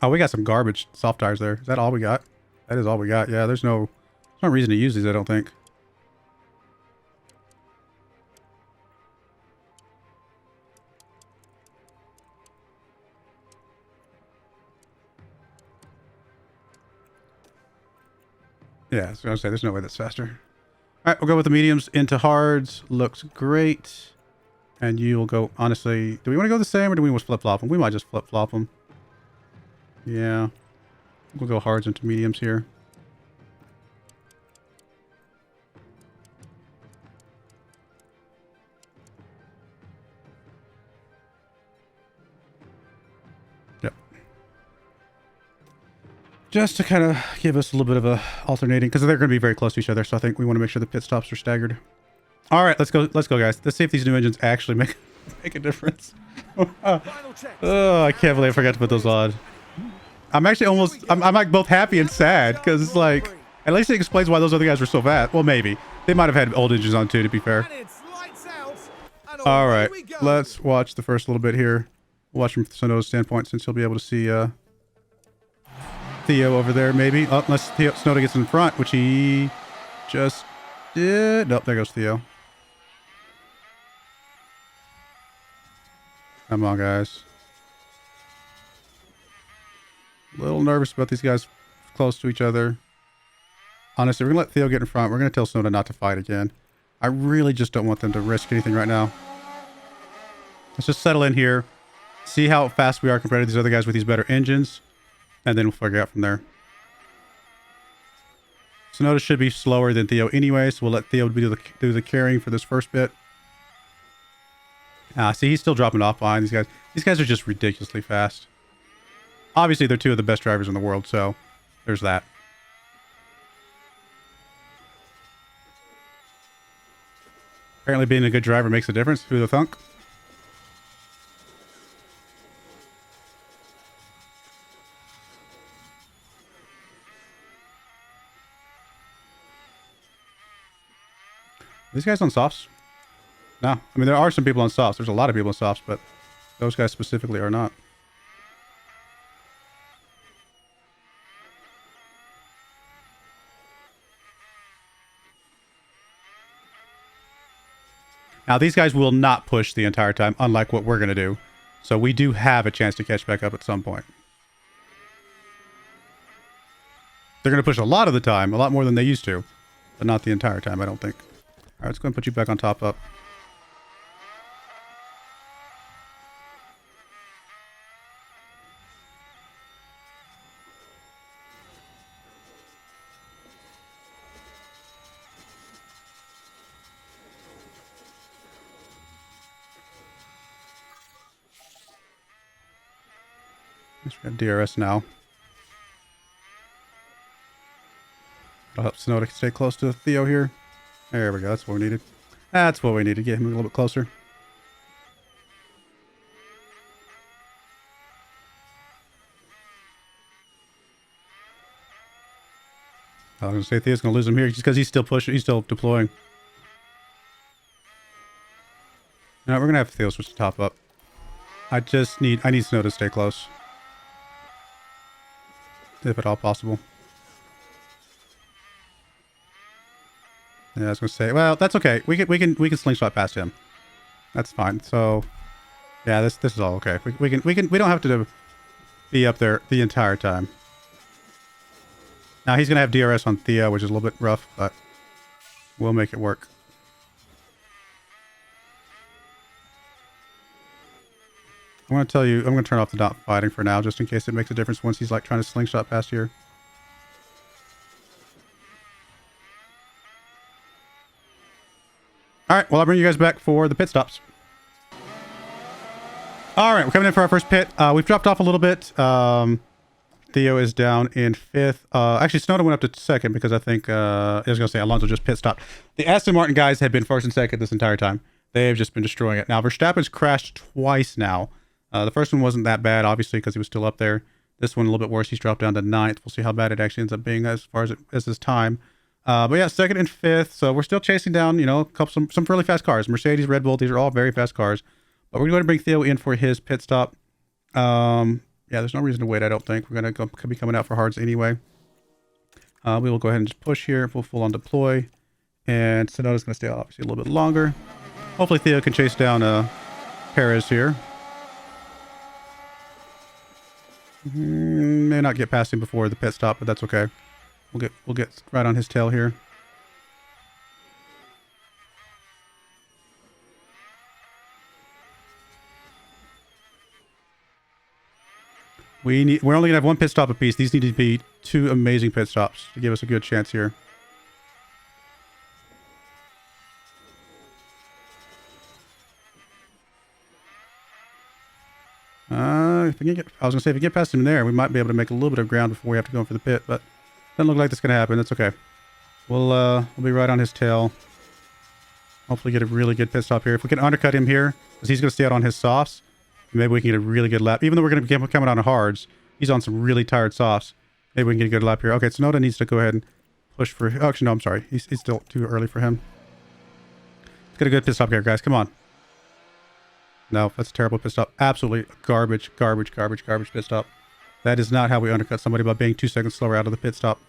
A: Oh, we got some garbage soft tires there. Is that all we got? That is all we got. Yeah, there's no reason to use these, I don't think. Yeah, I was going to say, there's no way that's faster. All right, we'll go with the mediums into hards. Looks great. And you will go, honestly, do we want to go the same or do we want to flip-flop them? We might just flip-flop them. Yeah. We'll go hards into mediums here. Yep. Just to kind of give us a little bit of a alternating, because they're going to be very close to each other, so I think we want to make sure the pit stops are staggered. All right, let's go, guys. Let's see if these new engines actually make a difference. Oh, I can't believe I forgot to put those on. I'm actually almost, I'm like both happy and sad because it's like, at least it explains why those other guys were so fast. Well, maybe. They might have had old engines on too, to be fair. All right, let's watch the first little bit here. Watch from Sonoda's standpoint since he'll be able to see Theo over there, maybe. Oh, unless Sonoda gets in front, which he just did. Nope, there goes Theo. Come on, guys. A little nervous about these guys close to each other. Honestly, we're going to let Theo get in front. We're going to tell Sonoda not to fight again. I really just don't want them to risk anything right now. Let's just settle in here. See how fast we are compared to these other guys with these better engines. And then we'll figure out from there. Sonoda should be slower than Theo anyway, so we'll let Theo do the carrying for this first bit. See, he's still dropping off behind these guys. These guys are just ridiculously fast. Obviously, they're two of the best drivers in the world, so there's that. Apparently being a good driver makes a difference. Who the thunk? These guys on softs? No. I mean, there are some people on softs. There's a lot of people on softs, but those guys specifically are not. Now, these guys will not push the entire time, unlike what we're going to do. So we do have a chance to catch back up at some point. They're going to push a lot of the time, a lot more than they used to. But not the entire time, I don't think. All right, let's go and put you back on top up. We got DRS now. That'll help Sonoda stay close to Theo here. There we go. That's what we needed. That's what we need to get him a little bit closer. I was going to say Theo's going to lose him here just because he's still pushing. He's still deploying. No, we're going to have Theo switch the top up. I need Snow to stay close. If at all possible. Yeah, I was going to say, well, that's okay. We can slingshot past him. That's fine. So, yeah, this is all okay. We don't have to be up there the entire time. Now he's going to have DRS on Theo, which is a little bit rough, but we'll make it work. I'm going to tell you, I'm going to turn off the not fighting for now, just in case it makes a difference once he's like trying to slingshot past here. All right, well, I'll bring you guys back for the pit stops. All right, we're coming in for our first pit. We've dropped off a little bit. Theo is down in 5th. Actually, Snowden went up to 2nd because I think, I was going to say Alonso just pit stopped. The Aston Martin guys have been 1st and 2nd this entire time. They've just been destroying it. Now, Verstappen's crashed twice now. The first one wasn't that bad, obviously, because he was still up there. This one a little bit worse. He's dropped down to 9th. We'll see how bad it actually ends up being as far as his time. But yeah, 2nd and 5th. So we're still chasing down, you know, some fairly fast cars. Mercedes, Red Bull, these are all very fast cars. But we're going to bring Theo in for his pit stop. Yeah, there's no reason to wait, I don't think. We're going to be coming out for hards anyway. We will go ahead and just push here. We'll full on deploy. And Sonoda's going to stay obviously a little bit longer. Hopefully Theo can chase down Perez here. May not get past him before the pit stop, but that's okay. We'll get right on his tail here. We're only gonna have one pit stop apiece. These need to be 2 amazing pit stops to give us a good chance here. If we can get, I was gonna say if we get past him there, we might be able to make a little bit of ground before we have to go in for the pit, but doesn't look like that's gonna happen. That's okay. We'll be right on his tail. Hopefully get a really good pit stop here. If we can undercut him here, because he's gonna stay out on his softs, maybe we can get a really good lap. Even though we're gonna be coming on hards, he's on some really tired softs. Maybe we can get a good lap here. Okay, Tsunoda needs to go ahead and push for. Oh, actually, no, I'm sorry. He's still too early for him. Let's get a good pit stop here, guys. Come on. No, that's a terrible pit stop. Absolutely garbage pit stop. That is not how we undercut somebody by being 2 seconds slower out of the pit stop.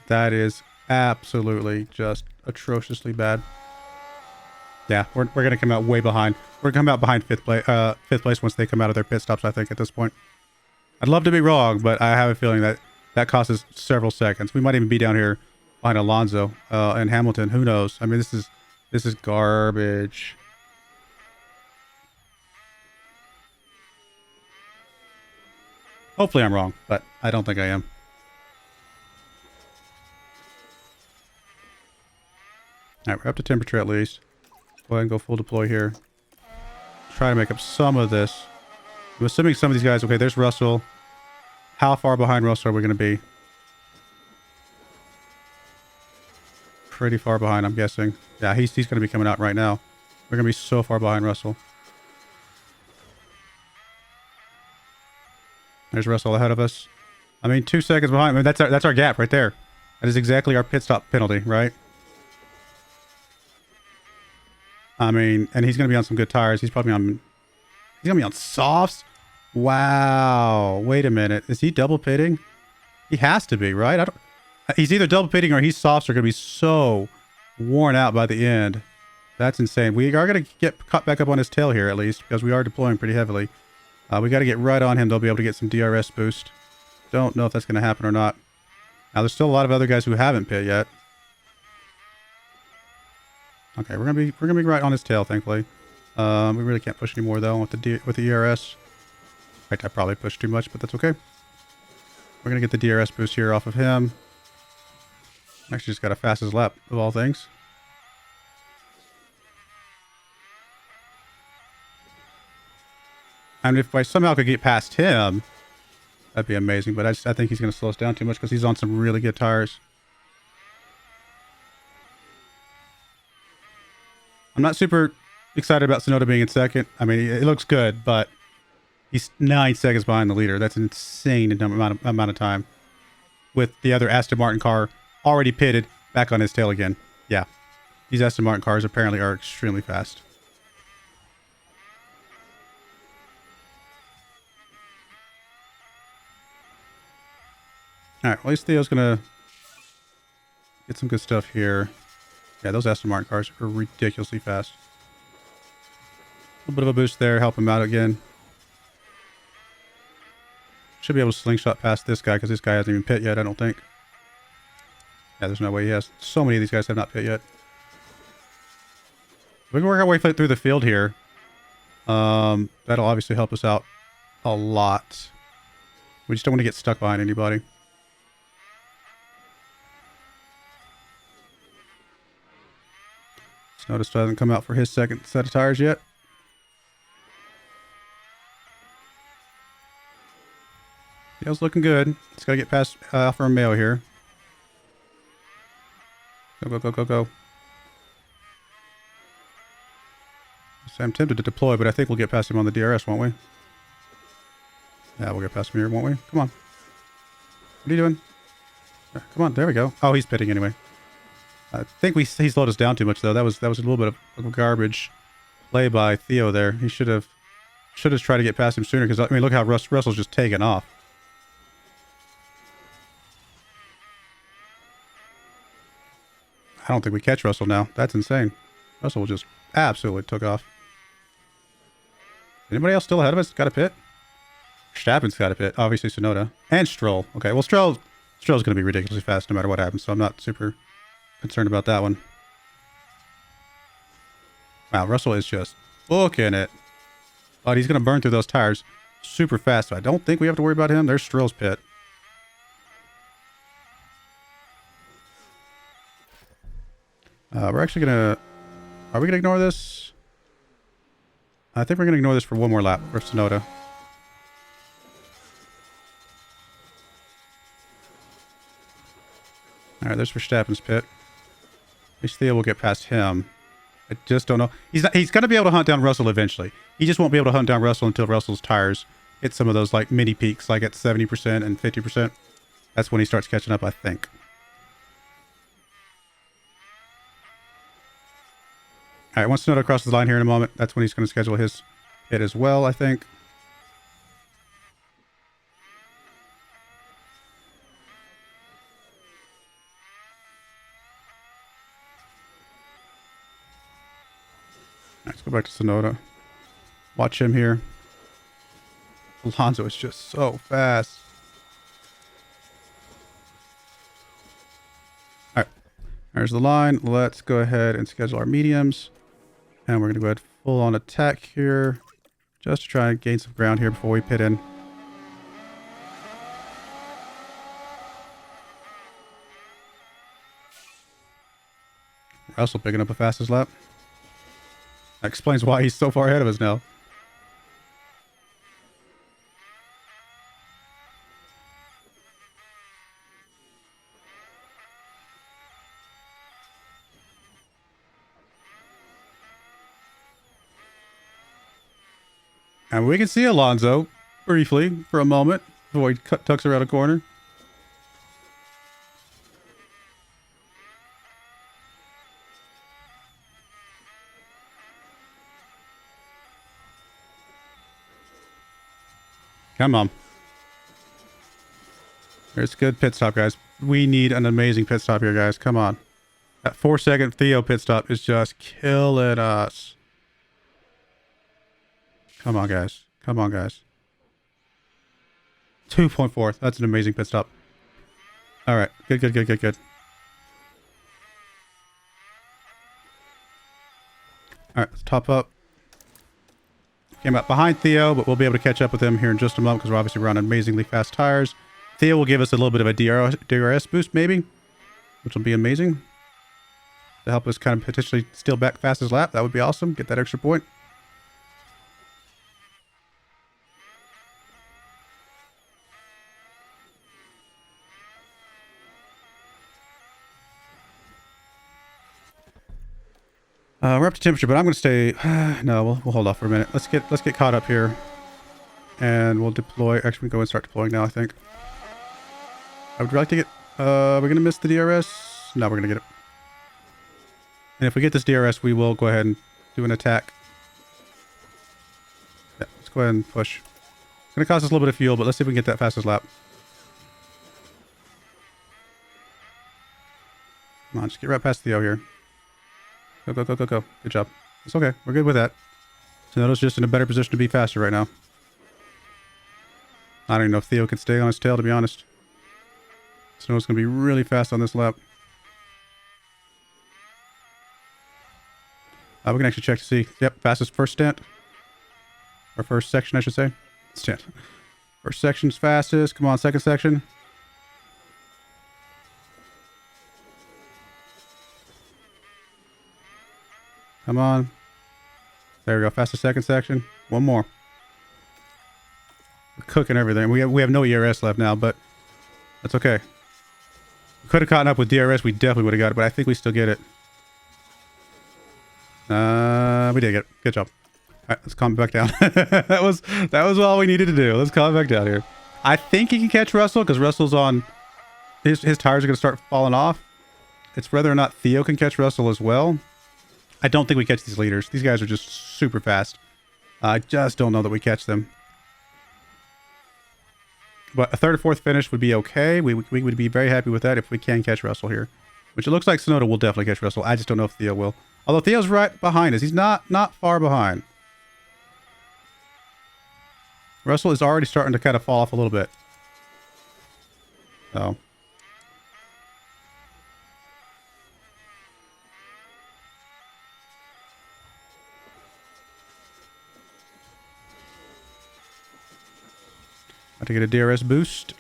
A: That is absolutely just atrociously bad. Yeah, we're going to come out way behind. We're going to come out behind fifth place once they come out of their pit stops, I think, at this point. I'd love to be wrong, but I have a feeling that costs us several seconds. We might even be down here behind Alonso and Hamilton. Who knows? I mean, this is garbage. Hopefully I'm wrong, but I don't think I am. Alright, we're up to temperature at least. Go ahead and go full deploy here. Try to make up some of this. I'm assuming some of these guys... Okay, there's Russell. How far behind Russell are we going to be? Pretty far behind, I'm guessing. Yeah, he's going to be coming out right now. We're going to be so far behind Russell. There's Russell ahead of us. I mean, 2 seconds behind. I mean, that's our gap right there. That is exactly our pit stop penalty, right? I mean, and he's going to be on some good tires. He's probably on... He's going to be on softs? Wow. Wait a minute. Is he double pitting? He has to be, right? He's either double pitting or his softs are going to be so worn out by the end. That's insane. We are going to get caught back up on his tail here, at least, because we are deploying pretty heavily. We got to get right on him. They'll be able to get some DRS boost. Don't know if that's going to happen or not. Now, there's still a lot of other guys who haven't pit yet. Okay, we're gonna be right on his tail, thankfully. We really can't push anymore though with the ERS. In fact, I probably pushed too much, but that's okay. We're gonna get the DRS boost here off of him. Actually, just got a fastest lap of all things. And if I somehow could get past him, that'd be amazing. But I think he's going to slow us down too much because he's on some really good tires. I'm not super excited about Tsunoda being in second. I mean, it looks good, but he's 9 seconds behind the leader. That's an insane amount of time. With the other Aston Martin car already pitted, back on his tail again. Yeah, these Aston Martin cars apparently are extremely fast. All right, well, at least Theo's gonna get some good stuff here. Yeah, those Aston Martin cars are ridiculously fast. A little bit of a boost there, help him out again. Should be able to slingshot past this guy because this guy hasn't even pit yet, I don't think. Yeah, there's no way he has. So many of these guys have not pit yet. We can work our way through the field here. That'll obviously help us out a lot. We just don't want to get stuck behind anybody. Notice hasn't come out for his second set of tires yet. It's looking good. It's got to get past Alfa Romeo here. Go, go, go, go, go. So I'm tempted to deploy, but I think we'll get past him on the DRS, won't we? Yeah, we'll get past him here, won't we? Come on. What are you doing? Come on, there we go. Oh, he's pitting anyway. I think he slowed us down too much, though. That was a little bit of a garbage play by Theo there. He should have tried to get past him sooner, because, I mean, look how Russell's just taken off. I don't think we catch Russell now. That's insane. Russell just absolutely took off. Anybody else still ahead of us got a pit? Verstappen's got a pit. Obviously Tsunoda. And Stroll. Okay, well, Stroll's going to be ridiculously fast no matter what happens, so I'm not super concerned about that one. Wow, Russell is just booking it. But he's going to burn through those tires super fast, so I don't think we have to worry about him. There's Stroll's pit. We're actually going to... Are we going to ignore this? I think we're going to ignore this for one more lap for Tsunoda. Alright, there's Verstappen's pit. At least Theo will get past him. I just don't know. He's going to be able to hunt down Russell eventually. He just won't be able to hunt down Russell until Russell's tires hit some of those like mini peaks, like at 70% and 50%. That's when he starts catching up, I think. All right, once Tsunoda crosses the line here in a moment, that's when he's going to schedule his hit as well, I think. Let's go back to Tsunoda. Watch him here. Alonso is just so fast. All right, there's the line. Let's go ahead and schedule our mediums. And we're going to go ahead full on attack here. Just to try and gain some ground here before we pit in. Russell picking up a fastest lap. That explains why he's so far ahead of us now. And we can see Alonso briefly for a moment before he tucks around a corner. Come on. There's a good pit stop, guys. We need an amazing pit stop here, guys. Come on. That 4-second Theo pit stop is just killing us. Come on, guys. Come on, guys. 2.4. That's an amazing pit stop. All right. Good, good, good, good, good. All right. Let's top up. Came up behind Theo, but we'll be able to catch up with him here in just a moment because we're obviously running amazingly fast tires. Theo will give us a little bit of a DRS boost, maybe, which will be amazing to help us kind of potentially steal back fastest lap. That would be awesome. Get that extra point. We're up to temperature, but I'm going to stay... no, we'll hold off for a minute. Let's get caught up here. And we'll deploy... Actually, we can go and start deploying now, I think. I would like to get... we're going to miss the DRS. No, we're going to get it. And if we get this DRS, we will go ahead and do an attack. Yeah, let's go ahead and push. It's going to cost us a little bit of fuel, but let's see if we can get that fastest lap. Come on, just get right past Theo here. Go, go, go, go, go. Good job. It's okay. We're good with that. Sonoda's just in a better position to be faster right now. I don't even know if Theo can stay on his tail, to be honest. Sonoda's going to be really fast on this lap. We can actually check to see. Yep, fastest first stint. Or first section, I should say. Stint. First section's fastest. Come on, second section. Come on. There we go. Fastest second section. One more. We're cooking everything. We have no ERS left now, but that's okay. We could have caught up with DRS. We definitely would have got it, but I think we still get it. We did get it. Good job. All right, let's calm it back down. that was all we needed to do. Let's calm it back down here. I think he can catch Russell because Russell's on... His tires are going to start falling off. It's whether or not Theo can catch Russell as well. I don't think we catch these leaders. These guys are just super fast. I just don't know that we catch them. But a third or fourth finish would be okay. We would be very happy with that if we can catch Russell here. Which it looks like Sonoda will definitely catch Russell. I just don't know if Theo will. Although Theo's right behind us. He's not far behind. Russell is already starting to kind of fall off a little bit. So. About to get a DRS boost.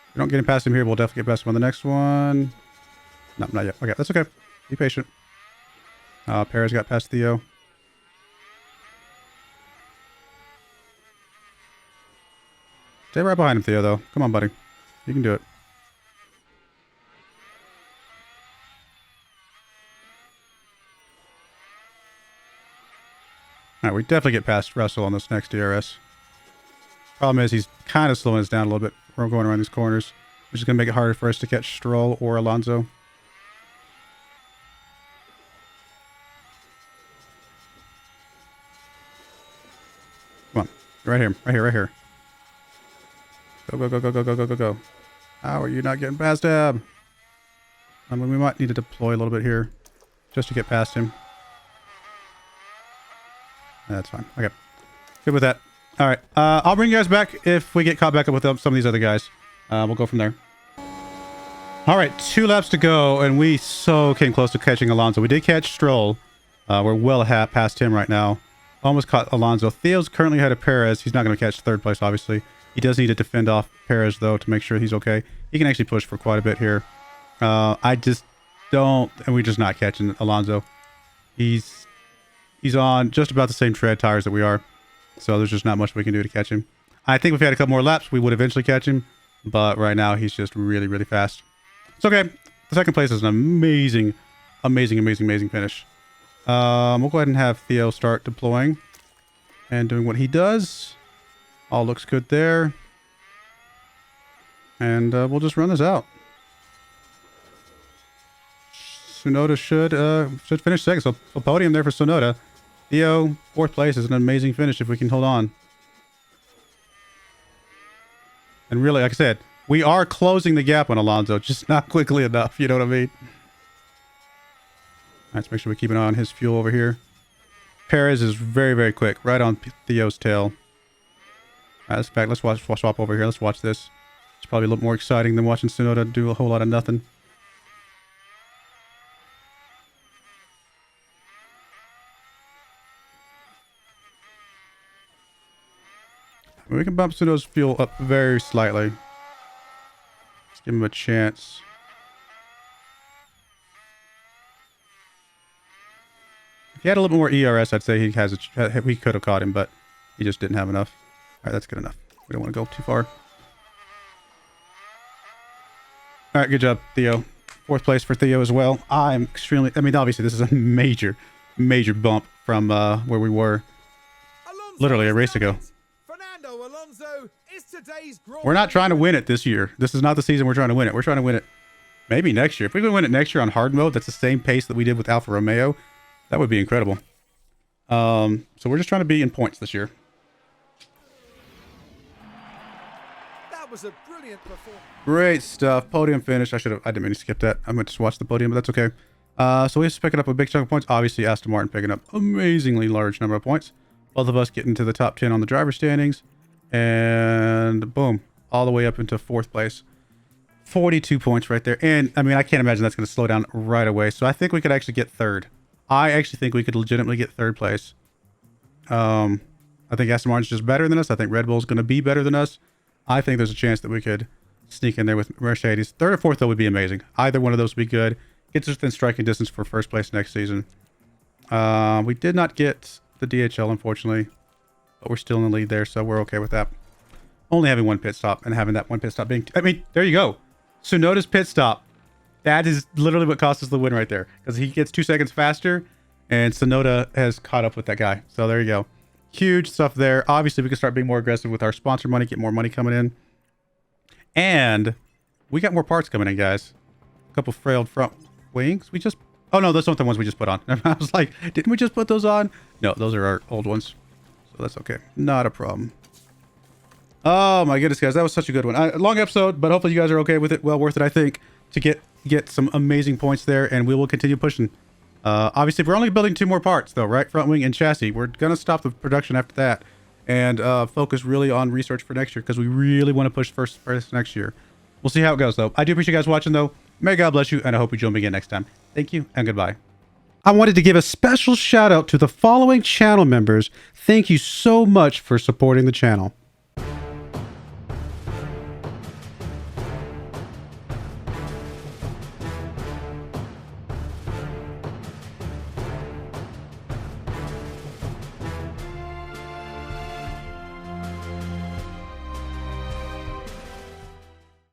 A: If we don't get him past him here, we'll definitely get past him on the next one. No, not yet. Okay, that's okay. Be patient. Perez got past Theo. Stay right behind him, Theo, though. Come on, buddy. You can do it. All right, we definitely get past Russell on this next DRS. Problem is he's kind of slowing us down a little bit. We're going around these corners, which is going to make it harder for us to catch Stroll or Alonso. Come on. Right here. Right here. Right here. Go, go, go, go, go, go, go, go, go. How are you not getting past him? I mean, we might need to deploy a little bit here just to get past him. That's fine. Okay. Good with that. All right. I'll bring you guys back if we get caught back up with some of these other guys. We'll go from there. All right. 2 laps to go, and we so came close to catching Alonso. We did catch Stroll. We're well past him right now. Almost caught Alonso. Theo's currently ahead of Perez. He's not going to catch third place, obviously. He does need to defend off Perez, though, to make sure he's okay. He can actually push for quite a bit here. I just don't... And we're just not catching Alonso. He's on just about the same tread tires that we are. So there's just not much we can do to catch him. I think if we had a couple more laps, we would eventually catch him. But right now, he's just really, really fast. It's okay. The second place is an amazing, amazing, amazing, amazing finish. We'll go ahead and have Theo start deploying and doing what he does. All looks good there. And we'll just run this out. Tsunoda should finish second. So a podium there for Tsunoda. Theo, 4th place is an amazing finish if we can hold on. And really, like I said, we are closing the gap on Alonso, just not quickly enough. You know what I mean? Let's make sure we keep an eye on his fuel over here. Perez is very, very quick, right on Theo's tail. All right, let's swap over here. Let's watch this. It's probably a little more exciting than watching Tsunoda do a whole lot of nothing. We can bump Tsunoda's fuel up very slightly. Let's give him a chance. If he had a little more ERS, I'd say he could have caught him, but he just didn't have enough. All right, that's good enough. We don't want to go too far. All right, good job, Theo. 4th place for Theo as well. I'm extremely... I mean, obviously, this is a major, major bump from where we were literally a race ago.
B: Fernando Alonso is today's
A: We're not trying to win it this year. This is not the season we're trying to win it. We're trying to win it maybe next year. If we can win it next year on hard mode, that's the same pace that we did with Alfa Romeo. That would be incredible. So we're just trying to be in points this year.
B: That was a brilliant performance.
A: Great stuff. Podium finish. I didn't mean to skip that. I meant to watch the podium, but that's okay. So we just picking up a big chunk of points. Obviously, Aston Martin picking up amazingly large number of points. Both of us getting to the top 10 on the driver standings. And boom, all the way up into 4th place. 42 points right there. And I mean, I can't imagine that's going to slow down right away. So I think we could actually get 3rd. I actually think we could legitimately get 3rd place. I think Aston Martin's just better than us. I think Red Bull's going to be better than us. I think there's a chance that we could sneak in there with Mercedes. 3rd or 4th, though, would be amazing. Either one of those would be good. Gets us within striking distance for 1st place next season. We did not get the DHL, unfortunately, but we're still in the lead there, so we're okay with that. Only having 1 pit stop and having that 1 pit stop being... I mean, there you go. Tsunoda's pit stop. That is literally what cost us the win right there, because he gets 2 seconds faster, and Tsunoda has caught up with that guy. So there you go. Huge stuff there. Obviously, we can start being more aggressive with our sponsor money, get more money coming in. And we got more parts coming in, guys. A couple frayed front wings. We just... Oh, no, those aren't the ones we just put on. I was like, didn't we just put those on? No, those are our old ones. So that's okay. Not a problem. Oh, my goodness, guys. That was such a good one. Long episode, but hopefully you guys are okay with it. Well worth it, I think, to get some amazing points there. And we will continue pushing. Obviously, we're only building 2 more parts, though, right? Front wing and chassis. We're going to stop the production after that and focus really on research for next year because we really want to push first next year. We'll see how it goes, though. I do appreciate you guys watching, though. May God bless you, and I hope you join me again next time. Thank you, and goodbye. I wanted to give a special shout out to the following channel members. Thank you so much for supporting the channel.